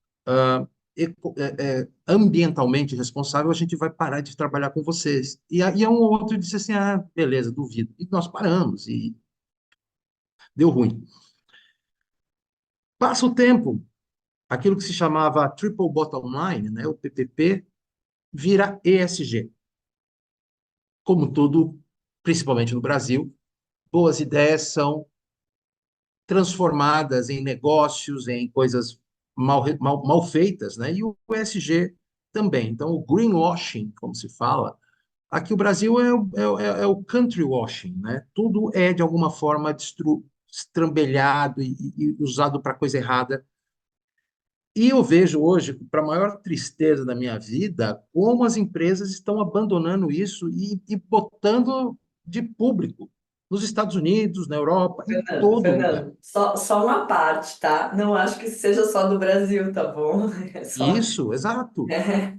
ambientalmente responsável, a gente vai parar de trabalhar com vocês. E um ou outro disse assim, ah, beleza, duvido. E nós paramos e deu ruim. Passa o tempo, aquilo que se chamava Triple Bottom Line, né, o PPP, vira ESG. Como tudo, principalmente no Brasil, boas ideias são transformadas em negócios, em coisas mal feitas, né? E o ESG também. Então, o greenwashing, como se fala, aqui o Brasil é o country washing, né? Tudo é, de alguma forma, estrambelhado e usado para coisa errada. E eu vejo hoje, para a maior tristeza da minha vida, como as empresas estão abandonando isso e botando de público nos Estados Unidos, na Europa, em Fernando, todo lugar. Fernando, só uma parte, tá? Não acho que seja só do Brasil, tá bom? É só. Isso, exato. É.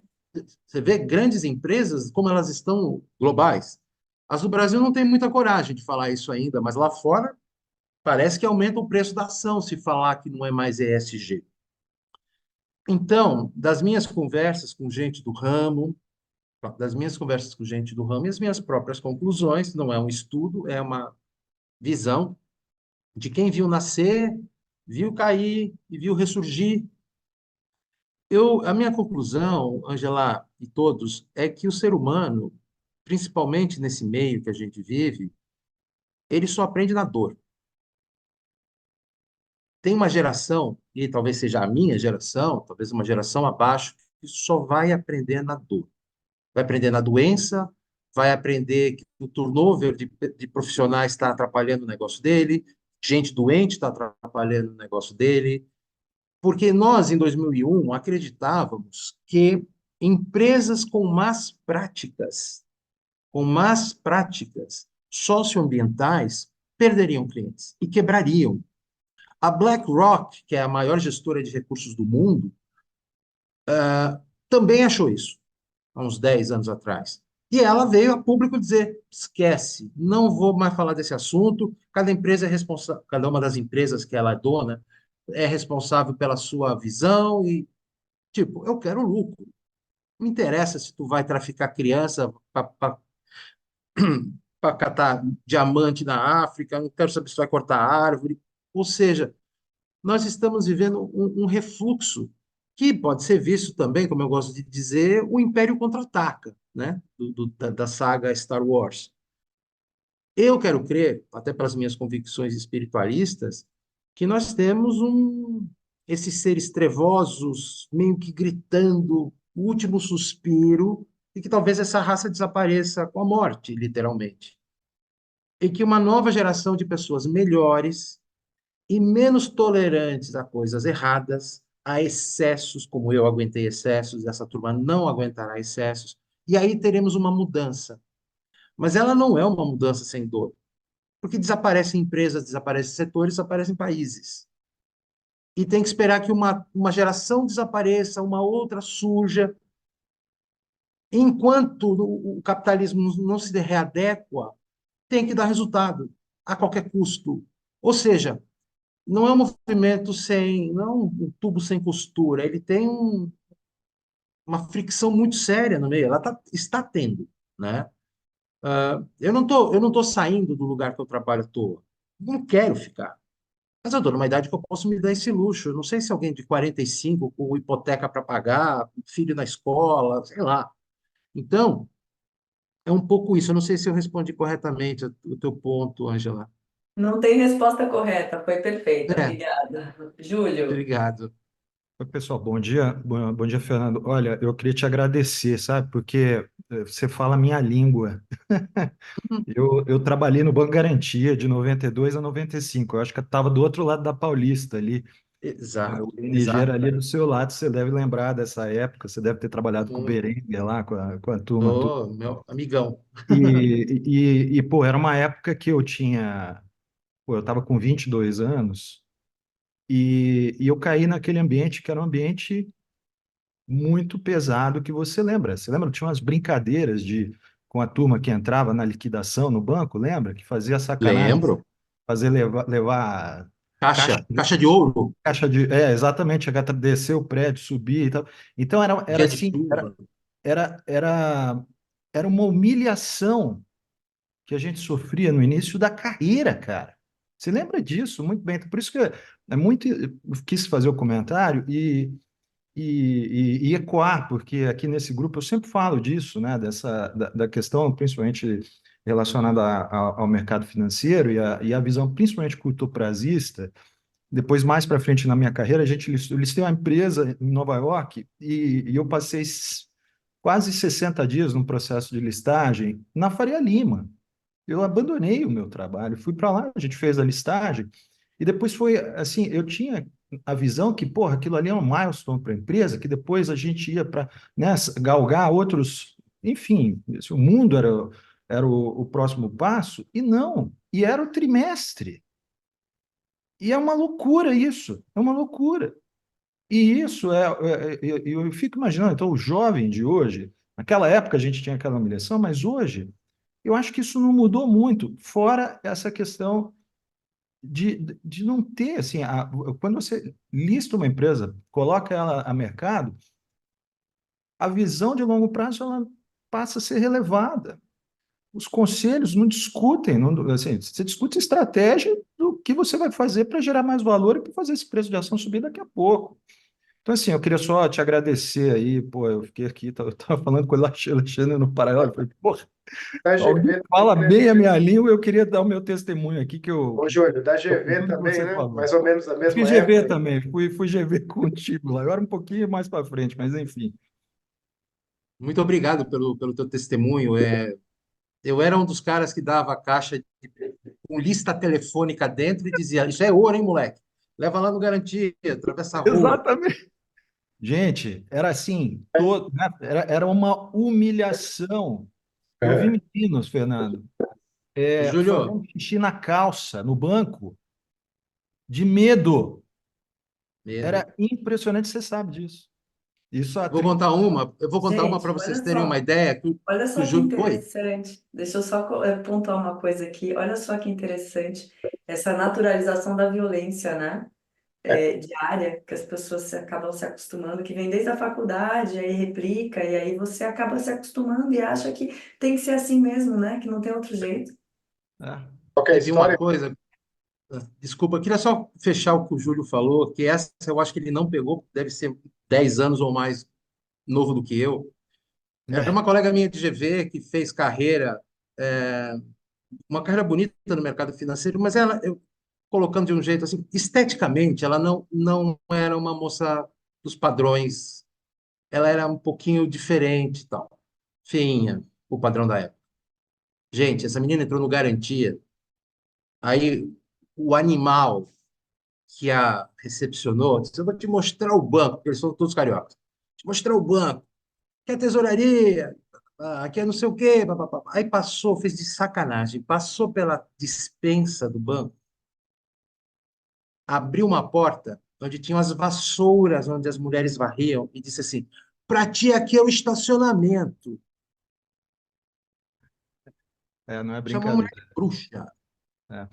Você vê grandes empresas, como elas estão globais. As do Brasil não têm muita coragem de falar isso ainda, mas lá fora parece que aumenta o preço da ação se falar que não é mais ESG. Então, das minhas conversas com gente do ramo e as minhas próprias conclusões, não é um estudo, é uma visão de quem viu nascer, viu cair e viu ressurgir. A minha conclusão, Angela e todos, é que o ser humano, principalmente nesse meio que a gente vive, ele só aprende na dor. Tem uma geração, e talvez seja a minha geração, talvez uma geração abaixo, que só vai aprender na dor. Vai aprender na doença, vai aprender que o turnover de profissionais está atrapalhando o negócio dele, gente doente está atrapalhando o negócio dele, porque nós, em 2001, acreditávamos que empresas com más práticas socioambientais, perderiam clientes e quebrariam. A BlackRock, que é a maior gestora de recursos do mundo, também achou isso, há uns 10 anos atrás. E ela veio a público dizer: esquece, não vou mais falar desse assunto. Cada empresa é responsável, cada uma das empresas que ela é dona é responsável pela sua visão e, tipo, eu quero lucro. Não me interessa se tu vai traficar criança para catar diamante na África, não quero saber se tu vai cortar árvore. Ou seja, nós estamos vivendo um refluxo que pode ser visto também, como eu gosto de dizer, o Império Contra-Ataca, né? Da saga Star Wars. Eu quero crer, até pelas minhas convicções espiritualistas, que nós temos esses seres trevosos meio que gritando o último suspiro e que talvez essa raça desapareça com a morte, literalmente. E que uma nova geração de pessoas melhores e menos tolerantes a coisas erradas, a excessos, como eu aguentei excessos, essa turma não aguentará excessos, e aí teremos uma mudança. Mas ela não é uma mudança sem dor, porque desaparecem empresas, desaparecem setores, desaparecem países. E tem que esperar que uma geração desapareça, uma outra surja. Enquanto o capitalismo não se readequa, tem que dar resultado, a qualquer custo. Ou seja, não é um movimento sem, não é um tubo sem costura, ele tem uma fricção muito séria no meio, ela está tendo, né? Eu não tô saindo do lugar que eu trabalho à toa, não quero ficar, mas eu estou numa idade que eu posso me dar esse luxo, eu não sei se alguém de 45 com hipoteca para pagar, filho na escola, sei lá. Então, é um pouco isso, eu não sei se eu respondi corretamente o teu ponto, Ângela. Não tem resposta correta, foi perfeita, É, obrigada. Júlio, obrigado. Oi, pessoal, bom dia. Bom dia, Fernando. Olha, eu queria te agradecer, sabe? Porque você fala a minha língua. Eu trabalhei no Banco Garantia de 92 a 95. Eu acho que eu estava do outro lado da Paulista ali. O Exato, ING era exato. ali do seu lado, você deve lembrar dessa época. Você deve ter trabalhado com o Muito. Berenguer lá, com a turma. Ô, meu amigão. Pô, era uma época que eu tinha. Pô, eu estava com 22 anos e eu caí naquele ambiente que era um ambiente muito pesado que você lembra. Você lembra? Tinha umas brincadeiras com a turma que entrava na liquidação no banco, lembra? Que fazia sacanagem, Lembro. fazer levar caixa, Caixa de ouro, caixa de. É, exatamente, chegar a descer o prédio, subir e tal. Então era dia de assim, chuva. era, era, era uma humilhação que a gente sofria no início da carreira, cara. Você lembra disso muito bem? Então, por isso que é muito. Eu quis fazer o comentário e ecoar, porque aqui nesse grupo eu sempre falo disso, né, da questão principalmente relacionada ao mercado financeiro e a visão principalmente curto-prazista. Depois, mais para frente na minha carreira, eu listei uma empresa em Nova York e eu passei quase 60 dias num processo de listagem na Faria Lima. Eu abandonei o meu trabalho, fui para lá, a gente fez a listagem, e depois foi assim, eu tinha a visão que, porra, aquilo ali é um milestone para a empresa, que depois a gente ia para, né, galgar outros, enfim, o mundo era o próximo passo, e não, e era o trimestre. E é uma loucura isso, é uma loucura. E isso eu fico imaginando, então, o jovem de hoje, naquela época a gente tinha aquela humilhação, mas hoje eu acho que isso não mudou muito, fora essa questão de não ter, assim, quando você lista uma empresa, coloca ela a mercado, a visão de longo prazo ela passa a ser relevada. Os conselhos não discutem, não, assim, você discute estratégia do que você vai fazer para gerar mais valor e para fazer esse preço de ação subir daqui a pouco. Então, assim, eu queria só te agradecer aí, pô, eu fiquei aqui, eu tava falando com o Alexandre no paralelo, eu falei, pô, Da alguém GV fala também, bem né? a minha língua, eu queria dar o meu testemunho aqui, Ô, Júlio, da com GV tudo que também, você né? falou. Mais ou menos da Eu fiz mesma GV época. também, fui GV contigo lá, agora um pouquinho mais para frente, mas enfim. Muito obrigado pelo teu testemunho. Eu era um dos caras que dava a caixa com lista telefônica dentro e dizia: Isso é ouro, hein, moleque? Leva lá no Garantia, atravessa a rua. Exatamente. Gente, era assim, todo, né? Era uma humilhação. Eu vi É. meninos, Fernando, Júlio, fazendo xixi na calça, no banco, de medo. medo. Era impressionante, você sabe disso. Isso há Vou 30 contar uma. Eu vou contar uma para Gente, vocês terem uma ideia. olha Que o só que Júlio. Oi. interessante. Deixa eu só pontuar uma coisa aqui. Olha só que interessante essa naturalização da violência, né? Diária, que as pessoas acabam se acostumando, que vem desde a faculdade, aí replica, e aí você acaba se acostumando e acha que tem que ser assim mesmo, né? Que não tem outro jeito. É, Qualquer Teve uma história. coisa. Desculpa, eu queria só fechar o que o Júlio falou, que essa eu acho que ele não pegou, deve ser 10 anos ou mais novo do que eu. Era é, uma colega minha de GV que fez carreira, é, uma carreira bonita no mercado financeiro, mas ela, eu, colocando de um jeito assim, esteticamente, ela não era uma moça dos padrões, ela era um pouquinho diferente e tal, feinha, o padrão da época. Gente, essa menina entrou no Garantia, aí o animal que a recepcionou disse: Eu vou te mostrar o banco, porque eles são todos cariocas. Te mostrar o banco, que é a tesouraria, aqui é não sei o quê. Papapá. Aí passou, fez de sacanagem, passou pela despensa do banco, abriu uma porta onde tinham as vassouras onde as mulheres varriam e disse assim: Para ti aqui é o estacionamento. não é Chamou a mulher brincadeira. de bruxa. É.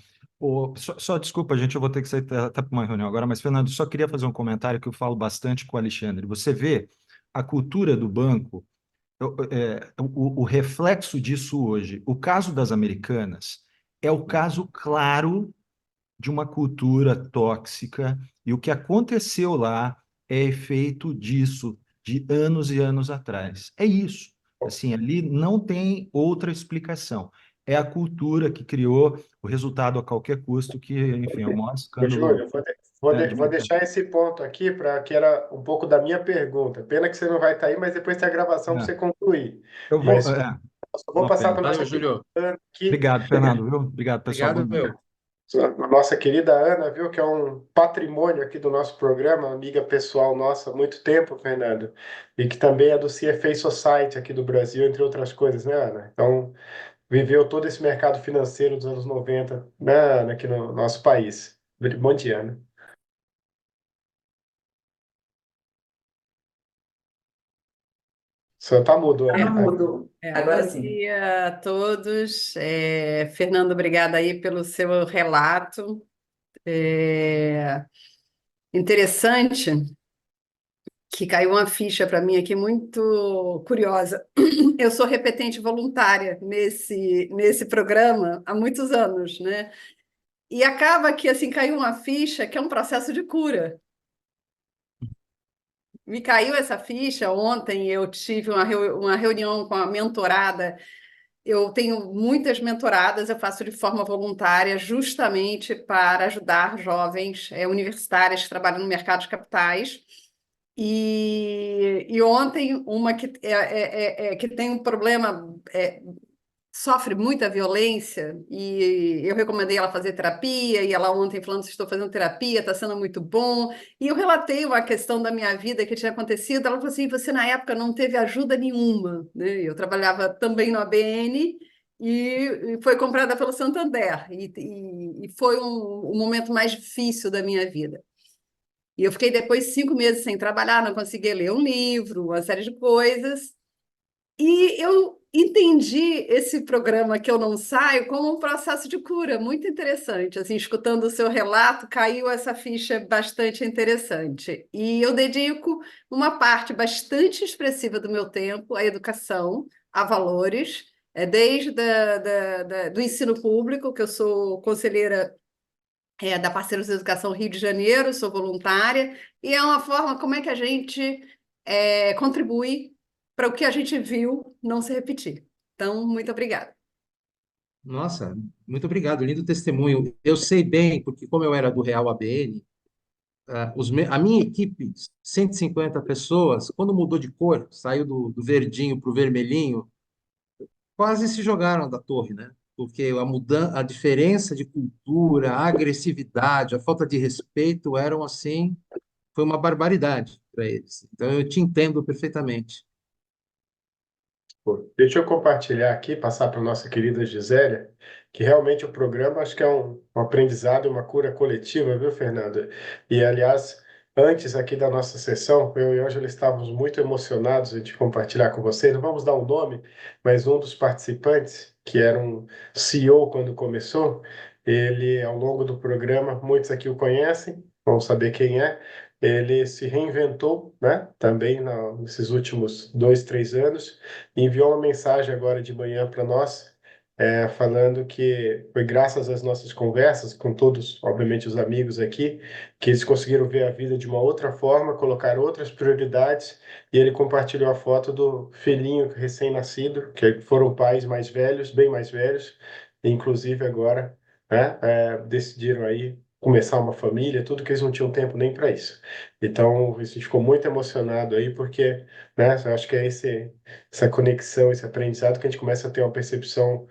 Só desculpa, gente, eu vou ter que sair até para uma reunião agora, mas, Fernando, só queria fazer um comentário que eu falo bastante com o Alexandre. Você vê a cultura do banco, o reflexo disso hoje. O caso das Americanas é o caso claro de uma cultura tóxica, e o que aconteceu lá é efeito disso, de anos e anos atrás. É isso. Assim, ali não tem outra explicação. É a cultura que criou o resultado a qualquer custo, que, enfim, é o maior Ô, escândalo, Júlio, né, de vou mercado. deixar esse ponto aqui para que era um pouco da minha pergunta. Pena que você não vai estar aí, mas depois tem a gravação para É, você concluir. eu vou. Mas só vou Uma passar pena. para Valeu, nossa querida Júlio. Ana aqui, Obrigado, Fernando, viu? Obrigado, pessoal. Boa Obrigado, noite. meu. a nossa querida Ana, viu, que é um patrimônio aqui do nosso programa, amiga pessoal nossa há muito tempo, Fernando, e que também é do CFA Society aqui do Brasil, entre outras coisas, né, Ana? Então, viveu todo esse mercado financeiro dos anos 90, né, Ana, aqui no nosso país. Bom dia, Ana. Só tá mudo, Tá Ana. mudo. Agora Bom sim. dia a todos. Fernando, obrigada aí pelo seu relato. É, interessante que caiu uma ficha para mim aqui muito curiosa. Eu sou repetente voluntária nesse programa há muitos anos, né? E acaba que assim caiu uma ficha que é um processo de cura. Me caiu essa ficha ontem. Eu tive uma reunião com a mentorada. Eu tenho muitas mentoradas, eu faço de forma voluntária, justamente para ajudar jovens universitárias que trabalham no mercado de capitais. E ontem, uma que tem um problema, sofre muita violência, e eu recomendei ela fazer terapia, e ela ontem falando: estou fazendo terapia, está sendo muito bom. E eu relatei uma questão da minha vida que tinha acontecido. Ela falou assim: você na época não teve ajuda nenhuma, né? Eu trabalhava também no ABN, e foi comprada pelo Santander. E foi o momento mais difícil da minha vida. E eu fiquei depois 5 meses sem trabalhar, não conseguia ler um livro, uma série de coisas. E eu entendi esse programa Que Eu Não Saio como um processo de cura muito interessante. Assim, escutando o seu relato, caiu essa ficha bastante interessante. E eu dedico uma parte bastante expressiva do meu tempo à educação, a valores, desde do ensino público, que eu sou conselheira da Parceiros de Educação Rio de Janeiro, sou voluntária, e é uma forma como é que a gente contribui para o que a gente viu não se repetir. Então, muito obrigada. Nossa, muito obrigado, lindo testemunho. Eu sei bem, porque como eu era do Real ABN, a minha equipe, 150 pessoas, quando mudou de cor, saiu do verdinho para o vermelhinho, quase se jogaram da torre, né? Porque a diferença de cultura, a agressividade, a falta de respeito eram assim, foi uma barbaridade para eles. Então eu te entendo perfeitamente. Pô, deixa eu compartilhar aqui, passar para a nossa querida Gisélia, que realmente o programa acho que é um aprendizado, uma cura coletiva, viu, Fernanda? E, aliás, antes aqui da nossa sessão, eu e Ângela estávamos muito emocionados de compartilhar com você. Não vamos dar um nome, mas um dos participantes, que era um CEO quando começou, ele, ao longo do programa, muitos aqui o conhecem, vão saber quem é. Ele se reinventou, né? Também nesses últimos 2, 3 anos, enviou uma mensagem agora de manhã para nós, falando que foi graças às nossas conversas com todos, obviamente, os amigos aqui, que eles conseguiram ver a vida de uma outra forma, colocar outras prioridades, e ele compartilhou a foto do filhinho recém-nascido, que foram pais mais velhos, bem mais velhos, e inclusive agora, né, decidiram aí começar uma família, tudo que eles não tinham tempo nem para isso. Então, a gente ficou muito emocionado aí, porque, né, eu acho que é essa conexão, esse aprendizado que a gente começa a ter uma percepção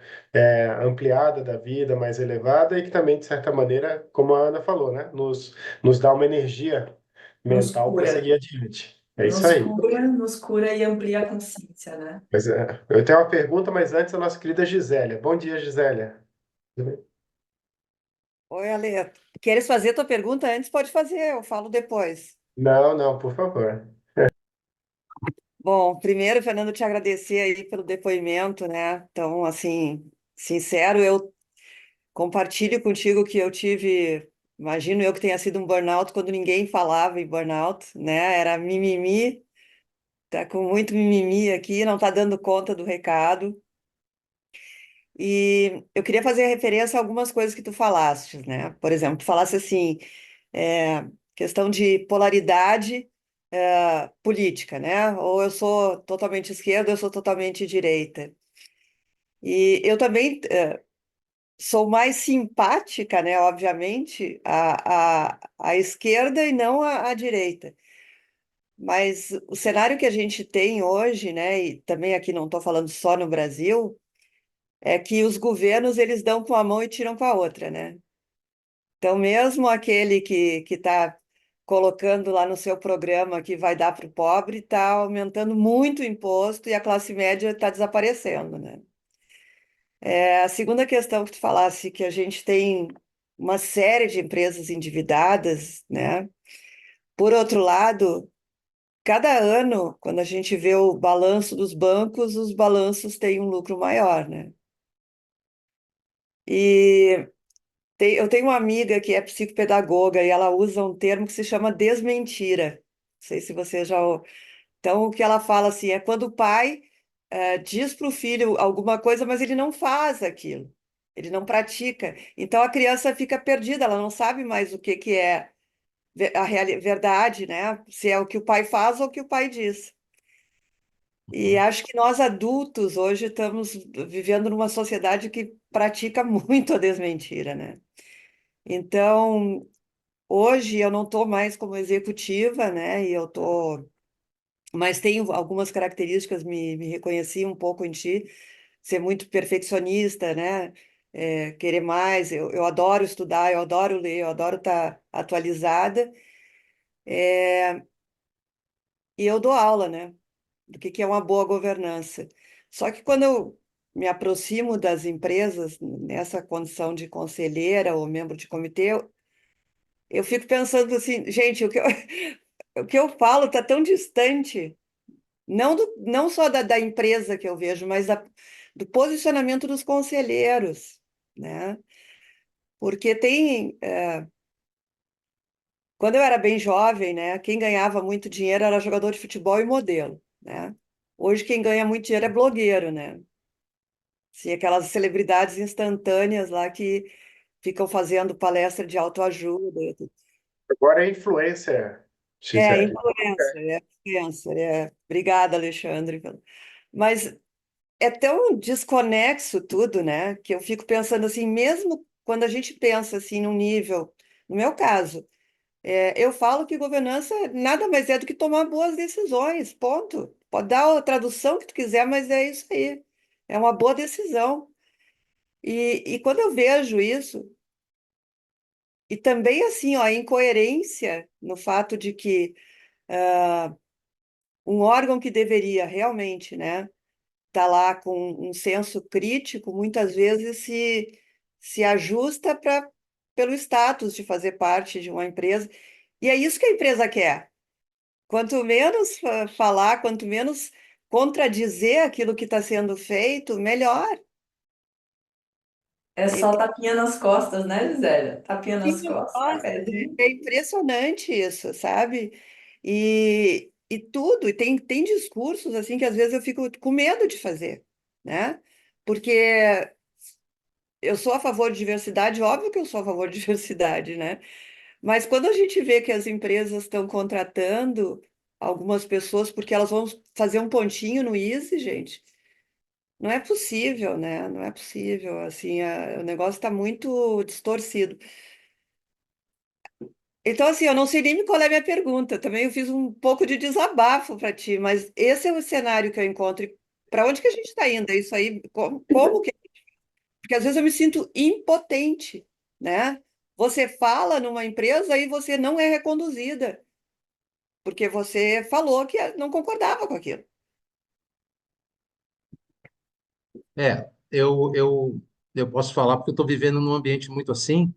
ampliada da vida, mais elevada, e que também, de certa maneira, como a Ana falou, né, nos dá uma energia Nos mental para cura, seguir adiante. É isso aí. nos cura e amplia a consciência, né? Mas, eu tenho uma pergunta, mas antes a nossa querida Gisélia. Bom dia, Gisélia. Oi, Ale. Queres fazer tua pergunta antes? Pode fazer, eu falo depois. Não, não, por favor. Bom, primeiro, Fernando, te agradecer aí pelo depoimento, né? Então, assim, sincero, eu compartilho contigo que eu tive, imagino eu que tenha sido um burnout quando ninguém falava em burnout, né? Era mimimi, tá com muito mimimi aqui, não tá dando conta do recado. E eu queria fazer referência a algumas coisas que tu falaste, né? Por exemplo, tu falasse assim, questão de polaridade política, né? Ou eu sou totalmente esquerda, ou eu sou totalmente direita. E eu também sou mais simpática, né? Obviamente, à esquerda e não à direita. Mas o cenário que a gente tem hoje, né? E também aqui não estou falando só no Brasil, é que os governos eles dão com a mão e tiram com a outra, né? Então, mesmo aquele que está colocando lá no seu programa que vai dar para o pobre, está aumentando muito o imposto e a classe média está desaparecendo, né? A segunda questão que tu falasse, que a gente tem uma série de empresas endividadas, né? Por outro lado, cada ano, quando a gente vê o balanço dos bancos, os balanços têm um lucro maior, né? E eu tenho uma amiga que é psicopedagoga e ela usa um termo que se chama desmentira. Não sei se você já. Então, o que ela fala assim é quando o pai diz para o filho alguma coisa, mas ele não faz aquilo, ele não pratica. Então, a criança fica perdida, ela não sabe mais o que, que é a verdade, né? Se é o que o pai faz ou o que o pai diz. E acho que nós adultos hoje estamos vivendo numa sociedade que pratica muito a desmentira, né? Então, hoje eu não estou mais como executiva, né? E eu tô, mas tenho algumas características, me reconheci um pouco em ti, ser muito perfeccionista, né? Querer mais, eu adoro estudar, eu adoro ler, eu adoro estar atualizada, e eu dou aula, né? Do que é uma boa governança. Só que quando eu me aproximo das empresas nessa condição de conselheira ou membro de comitê, eu fico pensando assim, gente, o que eu falo está tão distante, não só da empresa que eu vejo, mas do posicionamento dos conselheiros, né? Porque quando eu era bem jovem, né, quem ganhava muito dinheiro era jogador de futebol e modelo, né? Hoje quem ganha muito dinheiro é blogueiro, né? Sim, aquelas celebridades instantâneas lá que ficam fazendo palestra de autoajuda. Agora é influencer, É, Gisele. influencer. Obrigada, Alexandre. Mas é tão desconexo tudo, né? Que eu fico pensando assim, mesmo quando a gente pensa assim num nível, no meu caso, eu falo que governança nada mais é do que tomar boas decisões, ponto. Pode dar a tradução que tu quiser, mas é isso aí. É uma boa decisão. E quando eu vejo isso, e também assim, ó, a incoerência no fato de que um órgão que deveria realmente, né, tá lá com um senso crítico, muitas vezes se ajusta pelo status de fazer parte de uma empresa. E é isso que a empresa quer. Quanto menos falar, quanto menos contradizer aquilo que está sendo feito, melhor. É só Então, tapinha nas costas, né, Gisele? Tapinha nas tinha costas, costas, é impressionante isso, sabe? E tudo, e tem discursos assim que às vezes eu fico com medo de fazer, né? Porque eu sou a favor de diversidade, óbvio que eu sou a favor de diversidade, né? Mas quando a gente vê que as empresas estão contratando algumas pessoas porque elas vão fazer um pontinho no Easy, gente, não é possível, né? Não é possível, assim, o negócio está muito distorcido. Então, assim, eu não sei nem qual é a minha pergunta. Também eu fiz um pouco de desabafo para ti, mas esse é o cenário que eu encontro. Para onde que a gente está indo? É isso aí? Como que... Porque às vezes eu me sinto impotente, né? Você fala numa empresa e você não é reconduzida, porque você falou que não concordava com aquilo. Eu posso falar porque eu estou vivendo num ambiente muito assim,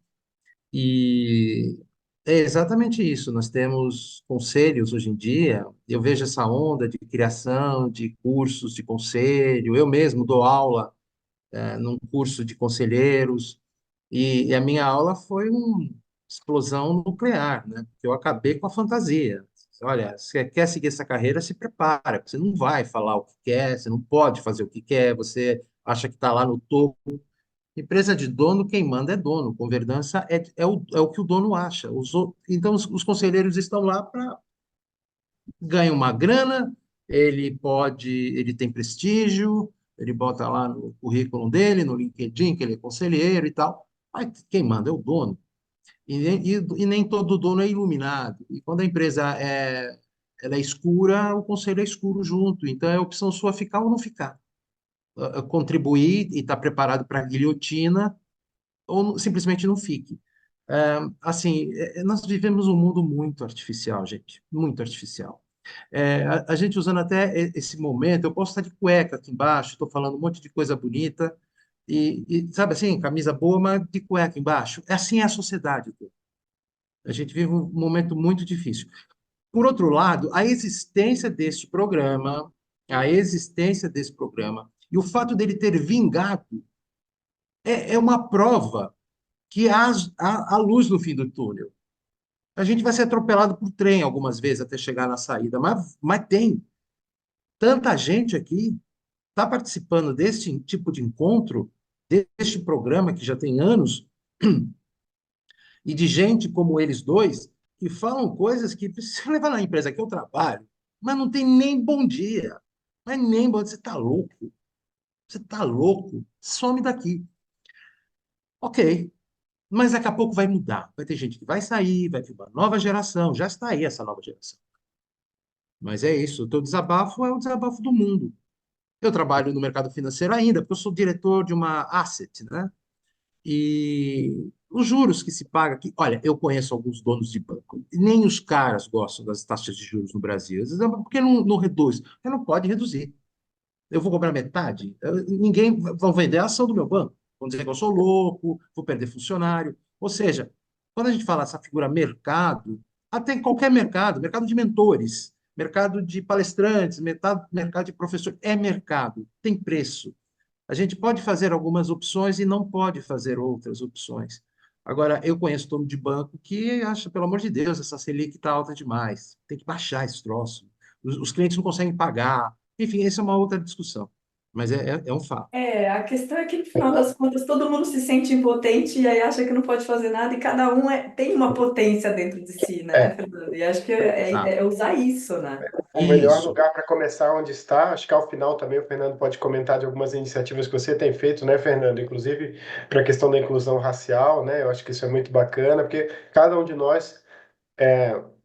e é exatamente isso. Nós temos conselhos hoje em dia, eu vejo essa onda de criação de cursos de conselho, eu mesmo dou aula num curso de conselheiros, e a minha aula foi uma explosão nuclear, né? Porque eu acabei com a fantasia. Olha, você quer seguir essa carreira, se prepara, porque você não vai falar o que quer, você não pode fazer o que quer, você acha que está lá no topo. Empresa de dono, quem manda é dono. Governança é o que o dono acha. Então, os conselheiros estão lá para ganhar uma grana, ele tem prestígio, ele bota lá no currículo dele, no LinkedIn, que ele é conselheiro e tal. Mas quem manda é o dono. E nem todo dono é iluminado. E quando a empresa ela é escura, o conselho é escuro junto. Então, é opção sua ficar ou não ficar. Contribuir e estar preparado para a guilhotina ou simplesmente não fique. Assim, nós vivemos um mundo muito artificial, gente, muito artificial. A gente usando até esse momento, eu posso estar de cueca aqui embaixo, estou falando um monte de coisa bonita, sabe assim, camisa boa, mas de cueca embaixo. Assim é a sociedade. A gente vive um momento muito difícil. Por outro lado, a existência desse programa e o fato dele ter vingado é uma prova que há luz no fim do túnel. A gente vai ser atropelado por trem algumas vezes até chegar na saída, mas tem tanta gente aqui está participando desse tipo de encontro, deste programa que já tem anos, e de gente como eles dois, que falam coisas que você levar na empresa que eu trabalho, mas não tem nem bom dia. Mas nem bom dia. Você está louco. Você está louco. Some daqui. Ok. Mas daqui a pouco vai mudar. Vai ter gente que vai sair, vai vir uma nova geração. Já está aí essa nova geração. Mas é isso. O teu desabafo é o desabafo do mundo. Eu trabalho no mercado financeiro ainda, porque eu sou diretor de uma asset, né? E os juros que se paga aqui. Olha, eu conheço alguns donos de banco. Nem os caras gostam das taxas de juros no Brasil. Às vezes, porque não reduz. Porque não pode reduzir. Eu vou cobrar metade? Ninguém vai vender a ação do meu banco. Vão dizer que eu sou louco, vou perder funcionário. Ou seja, quando a gente fala essa figura mercado, até em qualquer mercado, mercado de mentores, mercado de palestrantes, mercado de professor, é mercado, tem preço. A gente pode fazer algumas opções e não pode fazer outras opções. Agora, eu conheço dono de banco que acha, pelo amor de Deus, essa Selic está alta demais. Tem que baixar esse troço. Os clientes não conseguem pagar. Enfim, essa é uma outra discussão. Mas é um fato. A questão é que no final das contas todo mundo se sente impotente e aí acha que não pode fazer nada e cada um tem uma potência dentro de si, né, É, Fernando? E acho que Exato. é usar isso, né? o melhor Isso. lugar para começar onde está, acho que ao final também o Fernando pode comentar de algumas iniciativas que você tem feito, né, Fernando? Inclusive para a questão da inclusão racial, né? Eu acho que isso é muito bacana, porque cada um de nós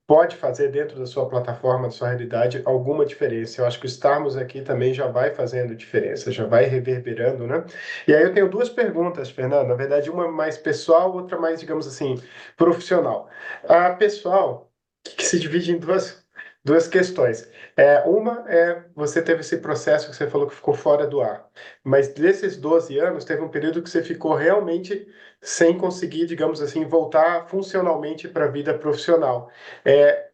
pode fazer dentro da sua plataforma, da sua realidade, alguma diferença. Eu acho que estarmos aqui também já vai fazendo diferença, já vai reverberando, né? E aí eu tenho duas perguntas, Fernando. Na verdade, uma mais pessoal, outra mais, digamos assim, profissional. A pessoal, que se divide em duas questões. Uma você teve esse processo que você falou que ficou fora do ar, mas desses 12 anos, teve um período que você ficou realmente sem conseguir, digamos assim, voltar funcionalmente para a vida profissional.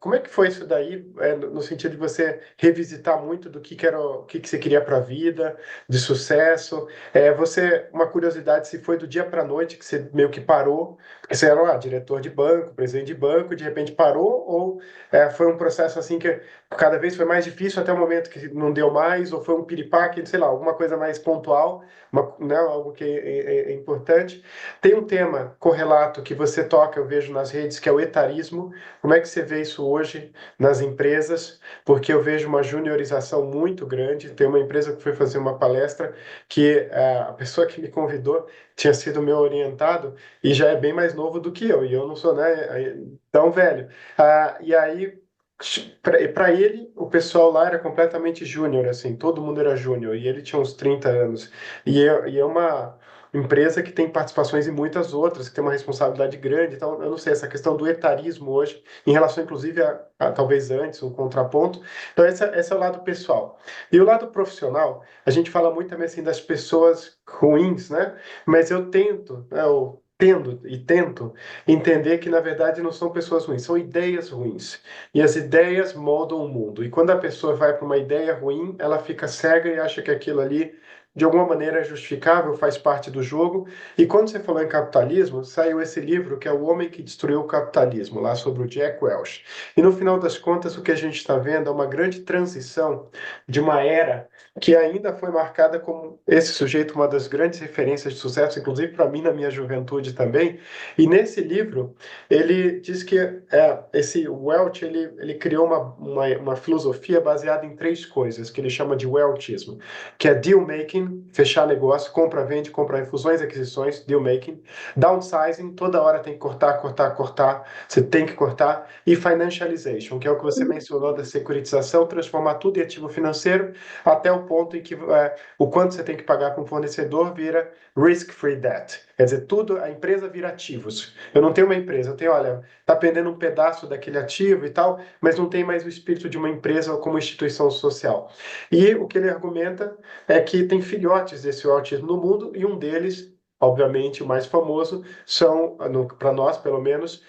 Como é que foi isso daí, no sentido de você revisitar muito do que era, o que você queria para a vida, de sucesso? Uma curiosidade, se foi do dia para a noite que você meio que parou, porque você era lá, diretor de banco, presidente de banco, de repente parou, ou foi um processo assim que cada vez foi mais difícil até o momento que não deu mais, ou foi um piripaque, sei lá, alguma coisa mais pontual, né, algo que é importante. Tem um tema correlato que você toca, eu vejo nas redes, que é o etarismo. Como é que você vê isso hoje nas empresas? Porque eu vejo uma juniorização muito grande. Tem uma empresa que foi fazer uma palestra que a pessoa que me convidou tinha sido meu orientado e já é bem mais novo do que eu, e eu não sou, né, tão velho. E aí, para ele, o pessoal lá era completamente júnior, assim, todo mundo era júnior, e ele tinha uns 30 anos. E é uma empresa que tem participações em muitas outras, que tem uma responsabilidade grande. Então, eu não sei, essa questão do etarismo hoje, em relação, inclusive, a talvez antes, um contraponto. Então, esse é o lado pessoal. E o lado profissional, a gente fala muito também, assim, das pessoas ruins, né? Mas eu tento, né, eu tendo e tento entender que, na verdade, não são pessoas ruins, são ideias ruins. E as ideias moldam o mundo. E quando a pessoa vai para uma ideia ruim, ela fica cega e acha que aquilo ali de alguma maneira é justificável, faz parte do jogo. E quando você falou em capitalismo, saiu esse livro que é O Homem que Destruiu o Capitalismo, lá sobre o Jack Welch. E no final das contas, o que a gente está vendo é uma grande transição de uma era que ainda foi marcada como esse sujeito, uma das grandes referências de sucesso, inclusive para mim na minha juventude também. E nesse livro, ele diz que esse Welch, ele criou uma filosofia baseada em três coisas, que ele chama de Welchismo, que é deal making, fechar negócio, compra, vende, compra, fusões, aquisições, deal making, downsizing, toda hora tem que cortar, cortar, cortar, você tem que cortar, e financialization, que é o que você mencionou da securitização, transformar tudo em ativo financeiro, até o ponto em que o quanto você tem que pagar para um fornecedor vira risk-free debt. Quer dizer, tudo, a empresa vira ativos. Eu não tenho uma empresa, eu tenho, olha, está pendendo um pedaço daquele ativo e tal, mas não tem mais o espírito de uma empresa como instituição social. E o que ele argumenta é que tem filhotes desse autismo no mundo e um deles, obviamente o mais famoso, são, para nós pelo menos,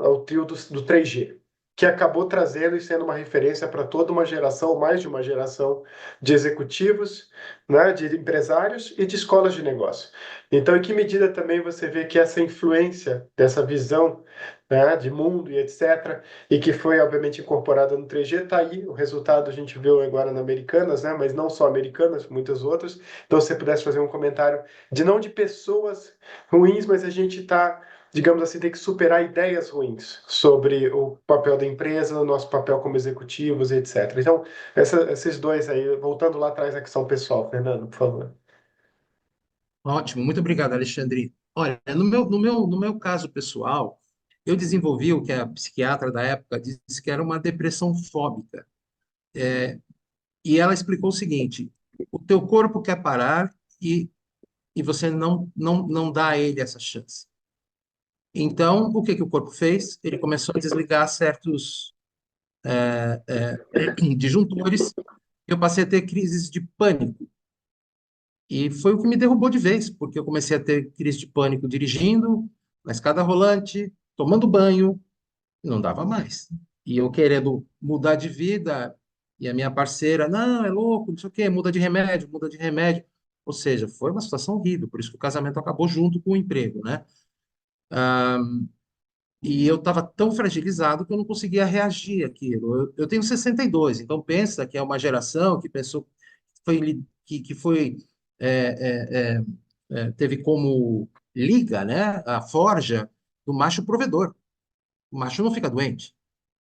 o trio do 3G, que acabou trazendo e sendo uma referência para toda uma geração, mais de uma geração de executivos, né, de empresários e de escolas de negócio. Então, em que medida também você vê que essa influência dessa visão, né, de mundo e etc., e que foi, obviamente, incorporada no 3G, está aí, o resultado a gente viu agora na Americanas, né, mas não só Americanas, muitas outras. Então, se você pudesse fazer um comentário não de pessoas ruins, mas a gente está, digamos assim, tem que superar ideias ruins sobre o papel da empresa, o nosso papel como executivos, etc. Então, esses dois aí, voltando lá atrás na questão pessoal, Fernando, por favor. Ótimo, muito obrigado, Alexandre. Olha, no meu caso pessoal, eu desenvolvi o que a psiquiatra da época disse que era uma depressão fóbica. E ela explicou o seguinte: o teu corpo quer parar e você não dá a ele essa chance. Então, o que que o corpo fez? Ele começou a desligar certos disjuntores Eu passei a ter crises de pânico. E foi o que me derrubou de vez, porque eu comecei a ter crise de pânico dirigindo, na escada rolante, tomando banho, não dava mais. E eu querendo mudar de vida, e a minha parceira, não, é louco, não sei o quê, muda de remédio, muda de remédio. Ou seja, foi uma situação horrível, por isso que o casamento acabou junto com o emprego, né? E eu estava tão fragilizado que eu não conseguia reagir àquilo. Eu tenho 62, então pensa que é uma geração que pensou que foi é, é, teve como liga, né, a forja do macho provedor. O macho não fica doente.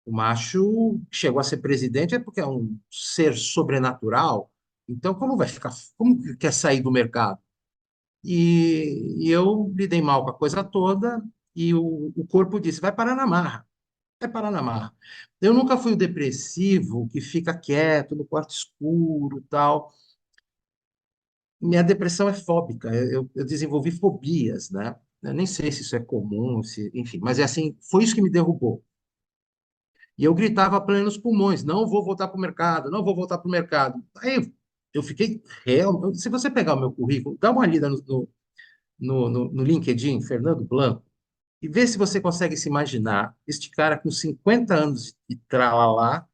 O macho chegou a ser presidente é porque é um ser sobrenatural. Então como vai ficar? Como que quer sair do mercado? E eu lidei mal com a coisa toda e o corpo disse, vai parar na marra. Vai parar na marra. Eu nunca fui o depressivo que fica quieto no quarto escuro, tal. Minha depressão é fóbica. Eu desenvolvi fobias, né? Eu nem sei se isso é comum, enfim, mas é assim, foi isso que me derrubou. E eu gritava a plenos pulmões: não vou voltar para o mercado, não vou voltar para o mercado. Aí eu fiquei real. Se você pegar o meu currículo, dá uma lida no LinkedIn, Fernando Blanco, e vê se você consegue se imaginar este cara com 50 anos e tralalá,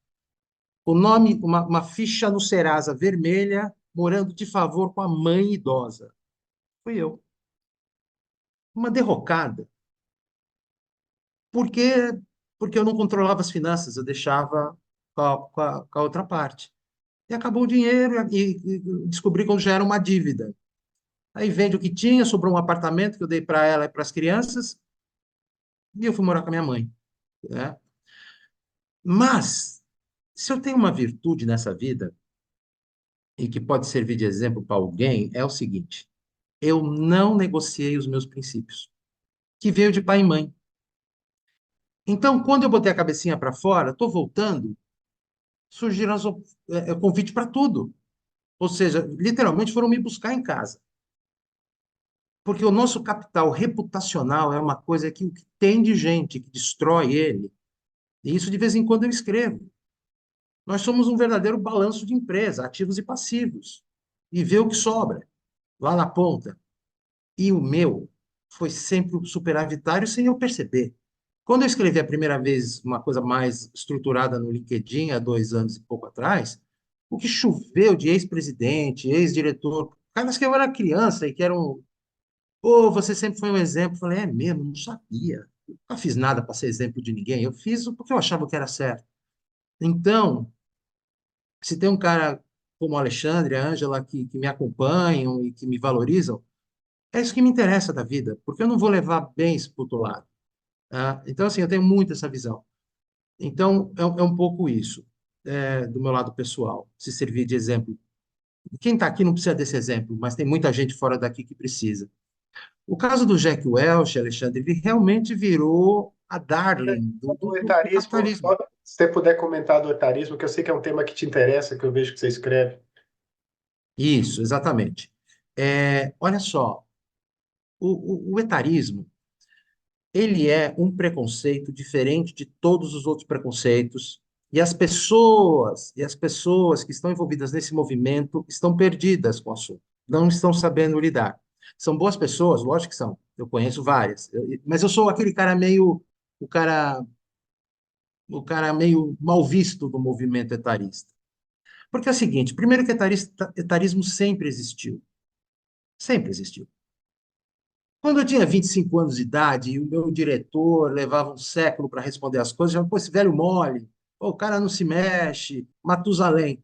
o nome, uma ficha no Serasa vermelha, morando de favor com a mãe idosa. Fui eu. Uma derrocada. Por quê? Porque eu não controlava as finanças, eu deixava com a outra parte. E acabou o dinheiro e descobri quando já era uma dívida. Aí vende o que tinha, sobrou um apartamento que eu dei para ela e para as crianças, e eu fui morar com a minha mãe, né? Mas, se eu tenho uma virtude nessa vida, e que pode servir de exemplo para alguém, é o seguinte: eu não negociei os meus princípios, que veio de pai e mãe. Então, quando eu botei a cabecinha para fora, estou voltando, surgiram convite para tudo. Ou seja, literalmente foram me buscar em casa. Porque o nosso capital reputacional é uma coisa que o que tem de gente que destrói ele, e isso de vez em quando eu escrevo. Nós somos um verdadeiro balanço de empresa, ativos e passivos. E vê o que sobra, lá na ponta. E o meu foi sempre o superavitário sem eu perceber. Quando eu escrevi a primeira vez uma coisa mais estruturada no LinkedIn, há 2 anos e pouco atrás, o que choveu de ex-presidente, ex-diretor, caras que eu era criança e que eram. Pô, você sempre foi um exemplo. Eu falei, é mesmo, não sabia. Nunca fiz nada para ser exemplo de ninguém. Eu fiz porque eu achava que era certo. Então, se tem um cara como o Alexandre, a Ângela, que me acompanham e que me valorizam, é isso que me interessa da vida, porque eu não vou levar bens para o outro lado. Tá? Então, assim, eu tenho muito essa visão. Então, é um pouco isso, do meu lado pessoal, se servir de exemplo. Quem está aqui não precisa desse exemplo, mas tem muita gente fora daqui que precisa. O caso do Jack Welch, Alexandre, ele realmente virou a darling O do etarismo, capitalismo. se você puder comentar do etarismo, que eu sei que é um tema que te interessa, que eu vejo que você escreve. Isso, exatamente. Olha só, o etarismo, ele é um preconceito diferente de todos os outros preconceitos, e as pessoas que estão envolvidas nesse movimento estão perdidas com o assunto, não estão sabendo lidar. São boas pessoas, lógico que são, eu conheço várias, mas eu sou aquele cara meio, o cara, o cara meio mal visto do movimento etarista. Porque é o seguinte, primeiro que etarismo sempre existiu, sempre existiu. Quando eu tinha 25 anos de idade e o meu diretor levava um século para responder as coisas, eu falava, pô, esse velho mole, pô, o cara não se mexe, Matusalém.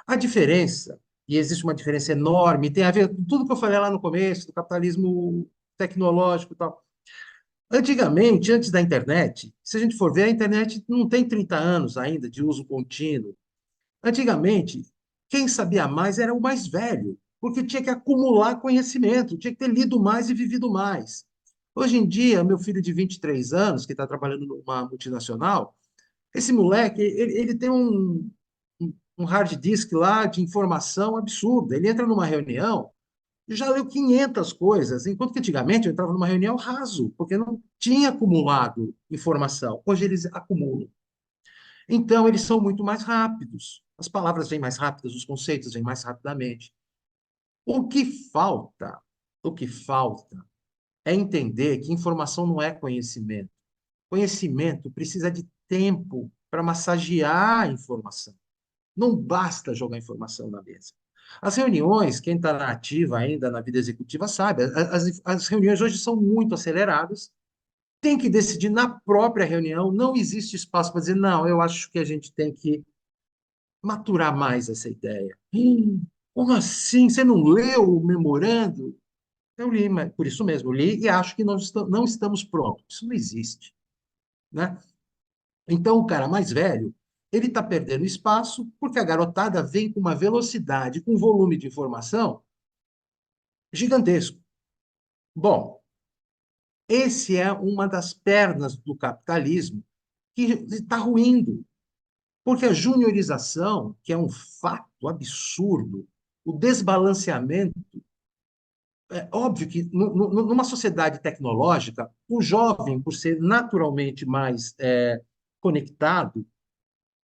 A diferença, e existe uma diferença enorme, tem a ver com tudo que eu falei lá no começo, do capitalismo tecnológico e tal. Antigamente, antes da internet, se a gente for ver, a internet não tem 30 anos ainda de uso contínuo. Antigamente, quem sabia mais era o mais velho, porque tinha que acumular conhecimento, tinha que ter lido mais e vivido mais. Hoje em dia, meu filho de 23 anos, que está trabalhando numa multinacional, esse moleque, ele tem um hard disk lá de informação absurda. Ele entra numa reunião e já leu 500 coisas, enquanto que antigamente eu entrava numa reunião raso, porque não tinha acumulado informação. Hoje eles acumulam. Então, eles são muito mais rápidos. As palavras vêm mais rápidas, os conceitos vêm mais rapidamente. O que falta, o que falta é entender que informação não é conhecimento. Conhecimento precisa de tempo para massagear a informação. Não basta jogar informação na mesa. As reuniões, quem está na ativa ainda na vida executiva sabe, as reuniões hoje são muito aceleradas, tem que decidir na própria reunião, não existe espaço para dizer, não, eu acho que a gente tem que maturar mais essa ideia. Como assim? Você não leu o memorando? Eu li, mas por isso mesmo, eu li e acho que não estamos prontos. Isso não existe, né? Então, o cara mais velho, ele está perdendo espaço porque a garotada vem com uma velocidade, com um volume de informação gigantesco. Bom, esse é uma das pernas do capitalismo que está ruindo, porque a juniorização, que é um fato absurdo, o desbalanceamento, é óbvio que numa sociedade tecnológica, o jovem, por ser naturalmente mais conectado,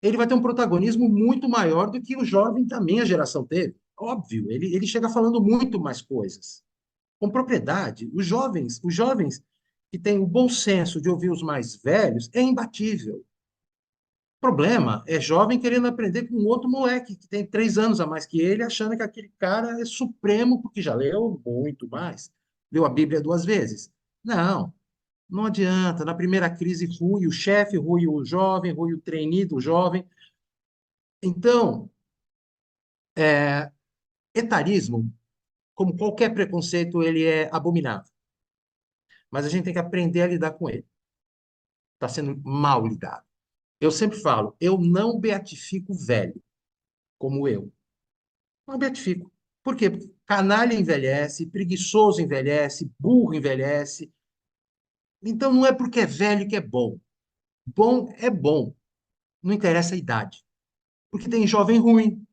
ele vai ter um protagonismo muito maior do que o jovem da minha geração teve. Óbvio, ele chega falando muito mais coisas. Com propriedade, os jovens que têm o bom senso de ouvir os mais velhos é imbatível. O problema é jovem querendo aprender com outro moleque que tem 3 anos a mais que ele, achando que aquele cara é supremo porque já leu muito mais, leu a Bíblia 2 vezes. Não, não adianta. Na primeira crise, rui o chefe, rui o jovem, rui o trainee do jovem. Então, etarismo, como qualquer preconceito, ele é abominável. Mas a gente tem que aprender a lidar com ele. Está sendo mal lidado. Eu sempre falo, eu não beatifico velho, como eu. Não beatifico. Por quê? Porque canalha envelhece, preguiçoso envelhece, burro envelhece. Então não é porque é velho que é bom. Bom é bom. Não interessa a idade. Porque tem jovem ruim,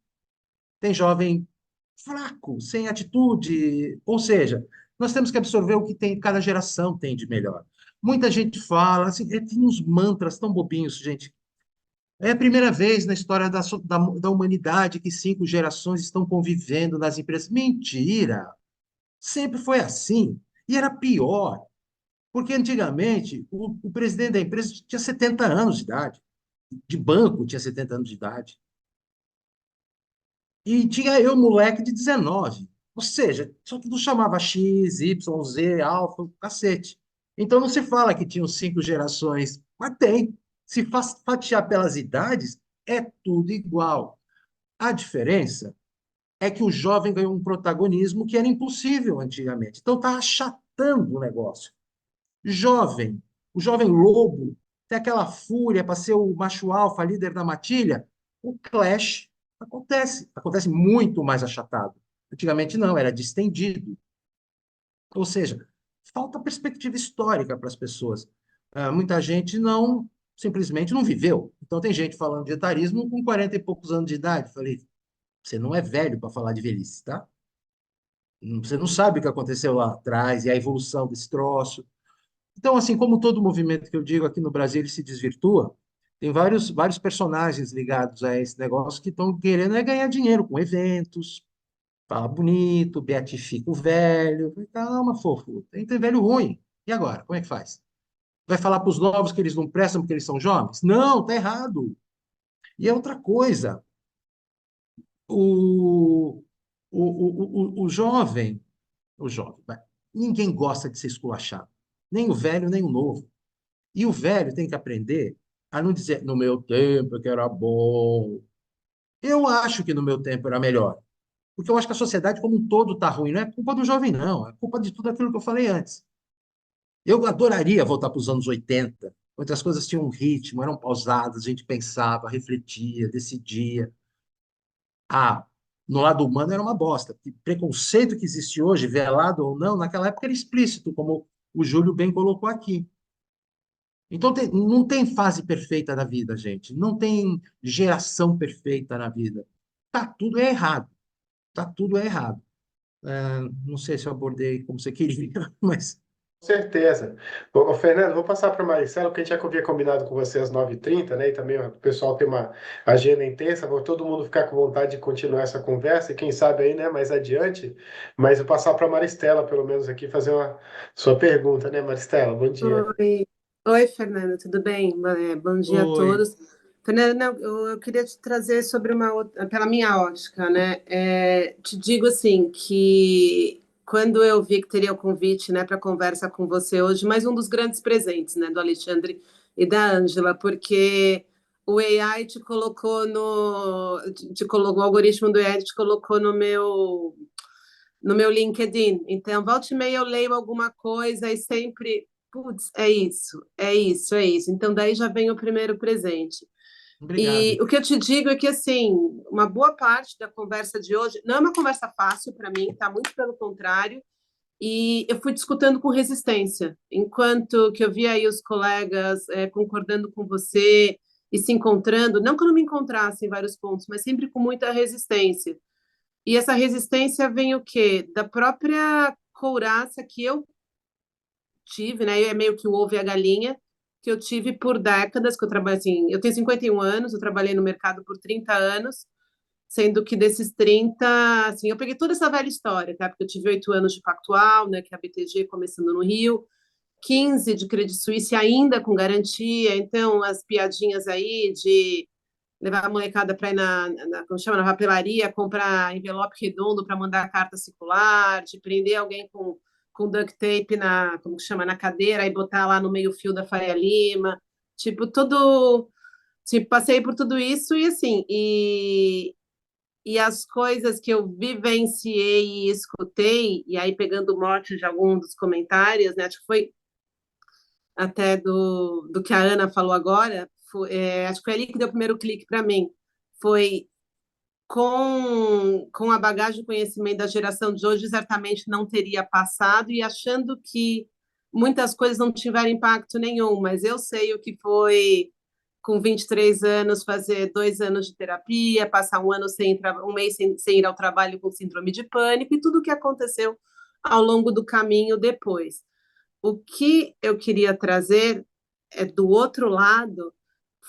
tem jovem fraco, sem atitude. Ou seja, nós temos que absorver o que tem, cada geração tem de melhor. Muita gente fala, assim, tem uns mantras tão bobinhos, gente. É a primeira vez na história da humanidade que 5 gerações estão convivendo nas empresas. Mentira! Sempre foi assim. E era pior, porque antigamente o presidente da empresa tinha 70 anos de idade, de banco tinha 70 anos de idade. E tinha eu, moleque de 19. Ou seja, só que não chamava X, Y, Z, alfa, cacete. Então não se fala que tinham 5 gerações, mas tem. Se fatiar pelas idades, é tudo igual. A diferença é que o jovem ganhou um protagonismo que era impossível antigamente. Então está achatando o negócio. Jovem, o jovem lobo, tem aquela fúria para ser o macho alfa, líder da matilha. O clash acontece muito mais achatado. Antigamente não, era distendido. Ou seja, falta perspectiva histórica para as pessoas. Muita gente simplesmente não viveu. Então tem gente falando de etarismo com 40 e poucos anos de idade. Falei, você não é velho para falar de velhice, tá? Você não sabe o que aconteceu lá atrás e a evolução desse troço. Então, assim, como todo movimento que eu digo aqui no Brasil, ele se desvirtua, tem vários personagens ligados a esse negócio que estão querendo ganhar dinheiro com eventos, fala bonito, beatifica o velho. Calma, fofo, tem velho ruim. E agora, como é que faz? Vai falar para os novos que eles não prestam porque eles são jovens? Não, tá errado. E é outra coisa, o, o jovem, ninguém gosta de ser esculachado, nem o velho, nem o novo. E o velho tem que aprender a não dizer, no meu tempo é que era bom. Eu acho que no meu tempo era melhor. Porque eu acho que a sociedade como um todo está ruim. Não é culpa do jovem, não. É culpa de tudo aquilo que eu falei antes. Eu adoraria voltar para os anos 80, onde as coisas tinham um ritmo, eram pausadas, a gente pensava, refletia, decidia. Ah, no lado humano era uma bosta. Que preconceito que existe hoje, velado ou não, naquela época era explícito, como o Júlio bem colocou aqui. Então, não tem fase perfeita na vida, gente. Não tem geração perfeita na vida. Tá tudo errado. Tá tudo errado. Não sei se eu abordei como você queria, mas certeza. Ô, Fernando, vou passar para a Maricela, porque a gente já havia combinado com você às 9h30, né? E também o pessoal tem uma agenda intensa, vou todo mundo ficar com vontade de continuar essa conversa, e quem sabe aí, né, mais adiante. Mas vou passar para a Maristela, pelo menos aqui, fazer uma sua pergunta, né, Maristela? Bom dia. Oi, oi, Fernanda, tudo bem? Bom dia a Oi. todos. Fernanda, não, eu queria te trazer sobre pela minha ótica, né? Te digo assim que quando eu vi que teria o convite, né, para conversa com você hoje, mais um dos grandes presentes, né, do Alexandre e da Ângela, porque o AI te colocou o algoritmo do AI te colocou no meu LinkedIn. Então, volta e meia eu leio alguma coisa e sempre, putz, é isso, é isso, é isso. Então, daí já vem o primeiro presente. E Obrigado. o que eu te digo é que, assim, uma boa parte da conversa de hoje não é uma conversa fácil para mim, tá? Muito pelo contrário. E eu fui discutindo com resistência, enquanto que eu via aí os colegas concordando com você e se encontrando, não que eu não me encontrasse em vários pontos, mas sempre com muita resistência. E essa resistência vem o quê? Da própria couraça que eu tive, né? É meio que o ovo e a galinha que eu tive por décadas, que eu trabalho assim, eu tenho 51 anos, eu trabalhei no mercado por 30 anos, sendo que desses 30, assim, eu peguei toda essa velha história, tá? Porque eu tive 8 anos de Pactual, né, que é a BTG começando no Rio, 15 de Credit Suisse ainda com garantia, então as piadinhas aí de levar a molecada para ir como chama, na papelaria, comprar envelope redondo para mandar carta circular, de prender alguém com duct tape como chama, na cadeira e botar lá no meio-fio da Faria Lima. Tipo, tudo. Tipo, passei por tudo isso e assim, e as coisas que eu vivenciei e escutei, e aí pegando o mote de algum dos comentários, né? Acho que foi até do que a Ana falou agora, acho que foi ali que deu o primeiro clique para mim. Foi com a bagagem de conhecimento da geração de hoje, certamente não teria passado, e achando que muitas coisas não tiveram impacto nenhum, mas eu sei o que foi com 23 anos fazer 2 anos de terapia, passar um ano um mês sem ir ao trabalho com síndrome de pânico e tudo o que aconteceu ao longo do caminho depois. O que eu queria trazer do outro lado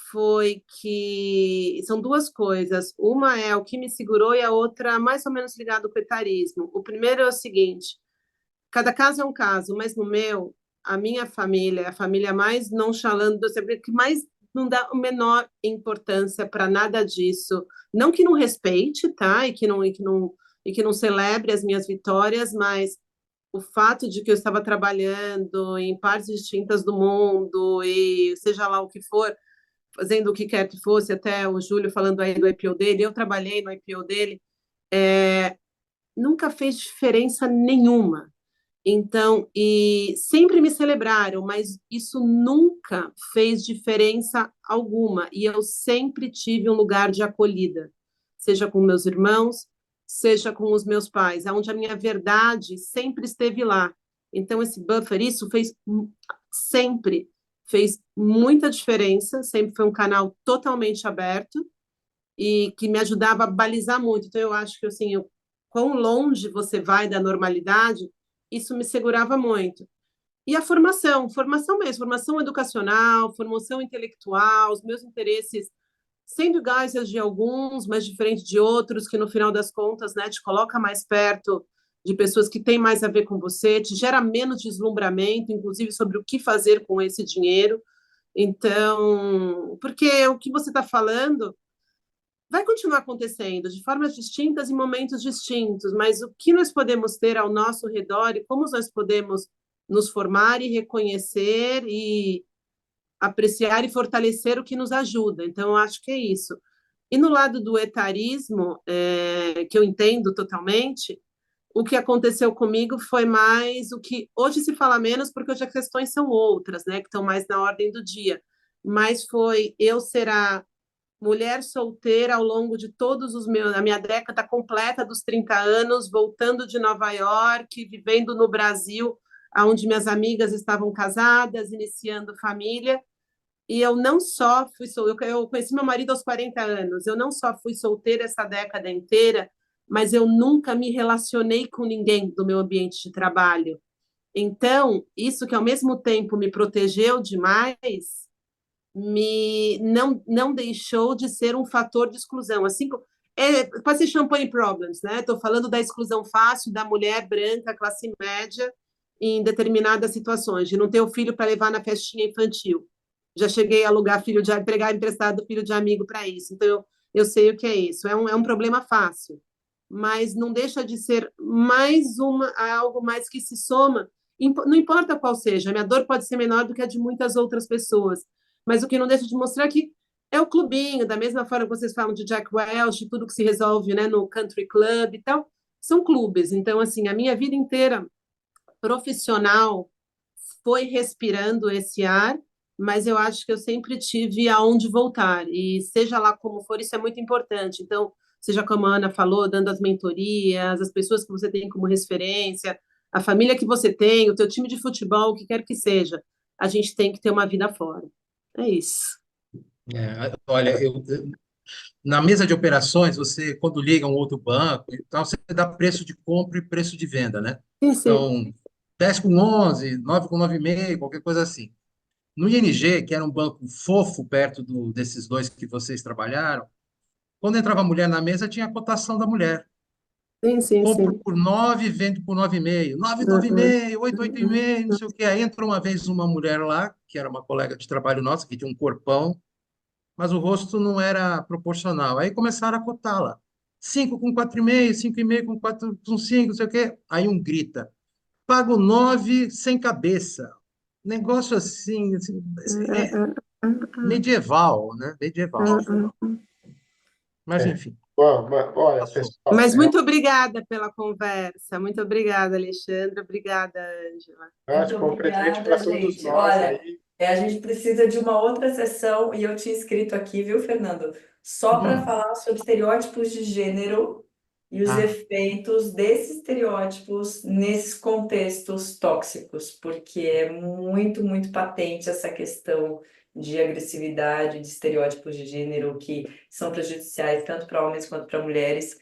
foi que são duas coisas. Uma é o que me segurou e a outra mais ou menos ligado com o etarismo. O primeiro é o seguinte: cada caso é um caso, mas no meu, a minha família, a família mais nonchalante do sempre que mais não dá a menor importância para nada disso. Não que não respeite, tá? E que não celebre as minhas vitórias, mas o fato de que eu estava trabalhando em partes distintas do mundo e seja lá o que for, fazendo o que quer que fosse, até o Júlio falando aí do IPO dele, eu trabalhei no IPO dele, nunca fez diferença nenhuma. Então, e sempre me celebraram, mas isso nunca fez diferença alguma. E eu sempre tive um lugar de acolhida, seja com meus irmãos, seja com os meus pais, onde a minha verdade sempre esteve lá. Então, esse buffer, isso sempre fez muita diferença, sempre foi um canal totalmente aberto e que me ajudava a balizar muito. Então, eu acho que, assim, quão longe você vai da normalidade, isso me segurava muito. E a formação mesmo, formação educacional, formação intelectual, os meus interesses sendo iguais aos de alguns, mas diferente de outros, que no final das contas, né, te coloca mais perto de pessoas que têm mais a ver com você, te gera menos deslumbramento, inclusive sobre o que fazer com esse dinheiro. Então, porque o que você está falando vai continuar acontecendo de formas distintas em momentos distintos, mas o que nós podemos ter ao nosso redor e como nós podemos nos formar e reconhecer e apreciar e fortalecer o que nos ajuda. Então, eu acho que é isso. E no lado do etarismo, que eu entendo totalmente, o que aconteceu comigo foi mais o que hoje se fala menos, porque hoje as questões são outras, né, que estão mais na ordem do dia. Mas foi eu ser a mulher solteira ao longo de a minha década completa dos 30 anos, voltando de Nova York, vivendo no Brasil, onde minhas amigas estavam casadas, iniciando família, e eu não só fui eu conheci meu marido aos 40 anos, eu não só fui solteira essa década inteira, mas eu nunca me relacionei com ninguém do meu ambiente de trabalho. Então, isso que ao mesmo tempo me protegeu demais, não deixou de ser um fator de exclusão. Assim, pode ser champagne problems, né? Estou falando da exclusão fácil da mulher branca, classe média, em determinadas situações, de não ter o filho para levar na festinha infantil. Já cheguei a alugar filho de pegar emprestado filho de amigo para isso. Então, eu sei o que é isso. É um problema fácil, mas não deixa de ser algo mais que se soma. Não importa qual seja, a minha dor pode ser menor do que a de muitas outras pessoas, mas o que não deixa de mostrar que é o clubinho, da mesma forma que vocês falam de Jack Welch, tudo que se resolve, né, no country club e tal, são clubes. Então, assim, a minha vida inteira profissional foi respirando esse ar, mas eu acho que eu sempre tive aonde voltar, e seja lá como for, isso é muito importante. Então, seja como a Ana falou, dando as mentorias, as pessoas que você tem como referência, a família que você tem, o teu time de futebol, o que quer que seja, a gente tem que ter uma vida fora. É isso. Olha, na mesa de operações, você, quando liga um outro banco, então você dá preço de compra e preço de venda, né? Sim, sim. Então, 10 com 11, 9 com 9,5, qualquer coisa assim. No ING, que era um banco fofo perto desses dois que vocês trabalharam, quando entrava a mulher na mesa, tinha a cotação da mulher. Sim, sim, Compro sim. por 9, vendo por 9,5. 9, 9,5, 8, 8,5, não sei o quê. Aí entrou uma vez uma mulher lá, que era uma colega de trabalho nossa, que tinha um corpão, mas o rosto não era proporcional. Aí começaram a cotá-la. 5 com 4,5, 5,5 com 4 com 5, não sei o quê. Aí um grita: pago 9 sem cabeça. Negócio assim, é medieval, né? Medieval. Mas É. enfim, Bom, olha, passou. pessoal, Mas muito obrigada pela conversa. Muito obrigada, Alexandra. Obrigada, Ângela. acho Muito que foi um presente obrigada, para todos gente. nós Olha, aí. a gente precisa de uma outra sessão e eu tinha escrito aqui, viu, Fernando? Só para Hum. falar sobre estereótipos de gênero e os Ah, efeitos desses estereótipos nesses contextos tóxicos, porque é muito, muito patente essa questão de agressividade, de estereótipos de gênero que são prejudiciais tanto para homens quanto para mulheres.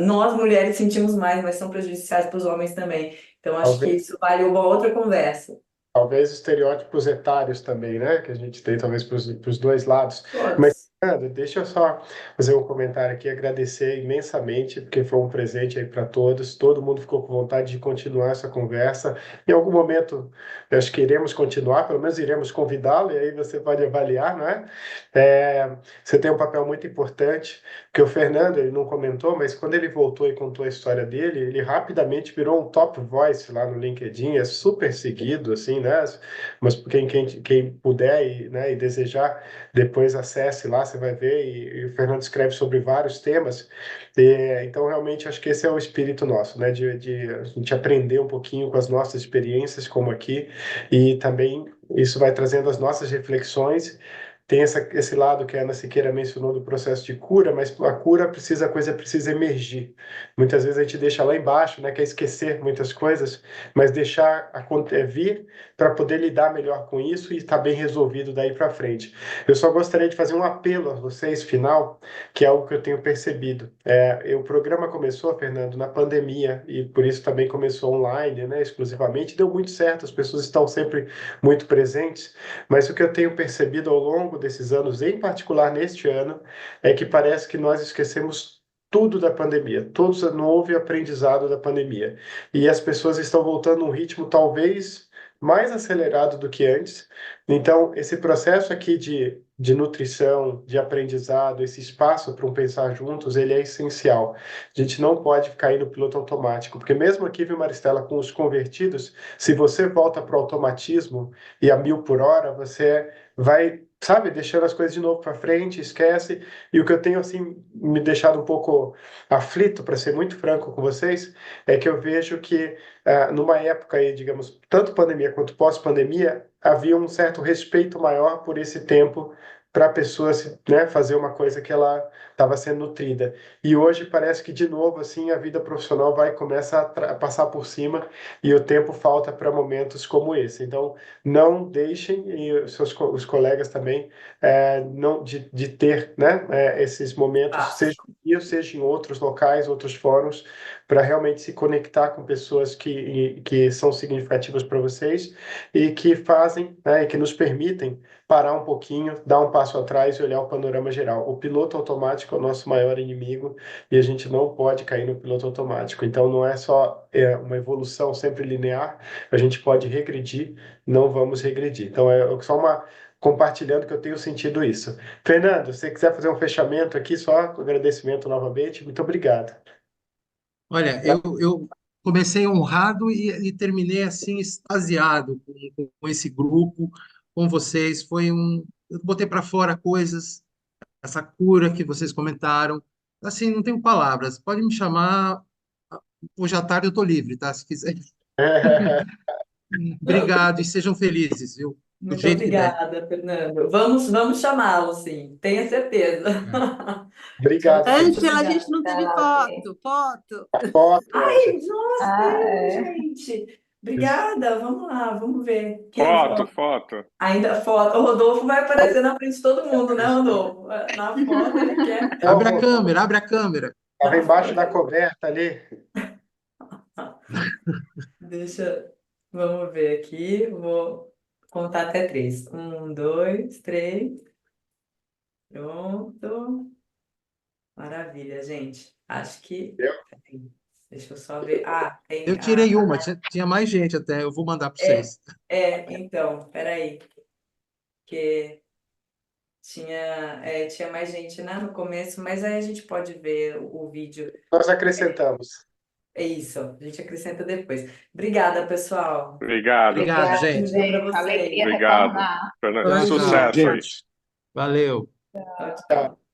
Nós mulheres sentimos mais, mas são prejudiciais para os homens também. Então, acho que Talvez, isso vale uma outra conversa. talvez estereótipos etários também, né? Que a gente tem, talvez, para os dois lados. Mas, Todos. Fernando, deixa eu só fazer um comentário aqui, agradecer imensamente, porque foi um presente aí para todos. Todo mundo ficou com vontade de continuar essa conversa. Em algum momento, eu acho que iremos continuar, pelo menos iremos convidá-lo, e aí você pode avaliar, não é? Você tem um papel muito importante, porque o Fernando, ele não comentou, mas quando ele voltou e contou a história dele, ele rapidamente virou um top voice lá no LinkedIn, é super seguido, assim, né? Mas quem puder e desejar, depois acesse lá, você vai ver, e o Fernando escreve sobre vários temas. Então, realmente, acho que esse é o espírito nosso, né? De a gente aprender um pouquinho com as nossas experiências, como aqui, e também isso vai trazendo as nossas reflexões. Tem esse lado que a Ana Siqueira mencionou do processo de cura, mas a coisa precisa emergir. Muitas vezes a gente deixa lá embaixo, né, quer esquecer muitas coisas, mas deixar vir para poder lidar melhor com isso e estar bem resolvido daí para frente. Eu só gostaria de fazer um apelo a vocês, final, que é algo que eu tenho percebido. O programa começou, Fernando, na pandemia, e por isso também começou online, né, exclusivamente. Deu muito certo, as pessoas estão sempre muito presentes, mas o que eu tenho percebido ao longo desses anos, em particular neste ano, é que parece que nós esquecemos tudo da pandemia, todos não houve aprendizado da pandemia. E as pessoas estão voltando a um ritmo talvez mais acelerado do que antes. Então, esse processo aqui de nutrição, de aprendizado, esse espaço para um pensar juntos, ele é essencial. A gente não pode ficar indo no piloto automático, porque mesmo aqui, viu, Maristela, com os convertidos, se você volta para o automatismo e a 1.000 por hora, você vai, sabe, deixando as coisas de novo para frente, esquece. E o que eu tenho, assim, me deixado um pouco aflito, para ser muito franco com vocês, é que eu vejo que numa época aí, digamos, tanto pandemia quanto pós-pandemia, havia um certo respeito maior por esse tempo para a pessoa, né, fazer uma coisa que ela estava sendo nutrida. E hoje parece que, de novo, assim, a vida profissional vai começar a passar por cima e o tempo falta para momentos como esse. Então, não deixem, e os colegas também, não de ter, né, esses momentos, Espaço. sejam aqui, seja em outros locais, outros fóruns, para realmente se conectar com pessoas que são significativas para vocês e que fazem, né, e que nos permitem parar um pouquinho, dar um passo atrás e olhar o panorama geral. O piloto automático é o nosso maior inimigo e a gente não pode cair no piloto automático. Então, não é só uma evolução sempre linear, a gente pode regredir, não vamos regredir. Então, é só compartilhando que eu tenho sentido isso. Fernando, se você quiser fazer um fechamento aqui, só com agradecimento novamente, muito obrigado. Olha, eu comecei honrado e terminei assim extasiado com esse grupo, com vocês. Eu botei para fora coisas, essa cura que vocês comentaram. Assim, não tenho palavras. Pode me chamar. Hoje à tarde eu estou livre, tá? Se quiser. Obrigado e sejam felizes, viu? Do Muito jeito que der. obrigada, Fernando. Vamos chamá-lo, sim, tenha certeza. Obrigado. Muito Ângela, a obrigada. gente não teve foto. Foto, Ai, Ângela. nossa, gente. Obrigada, vamos lá, vamos ver. Quem Foto, foto? foto. Ainda foto. O Rodolfo vai aparecer na frente de todo mundo, né, Rodolfo? Na foto ele quer. Abre a câmera, abre a câmera. Estava embaixo da coberta ali. Vamos ver aqui. Vou contar até 3. 1, 2, 3. Pronto. Maravilha, gente. Acho que. Eu? Peraí, deixa eu só ver. Ah, tem Eu tirei uma, tinha mais gente até. Eu vou mandar para vocês. Então, peraí. Que tinha mais gente, né, no começo, mas aí a gente pode ver o vídeo. Nós acrescentamos. É isso, a gente acrescenta depois. Obrigada, pessoal. Obrigado. Obrigado, Bom gente. dia para vocês. Obrigado. Fernando, Tchau, tchau. sucesso aí. Gente. Valeu. Tchau, tchau.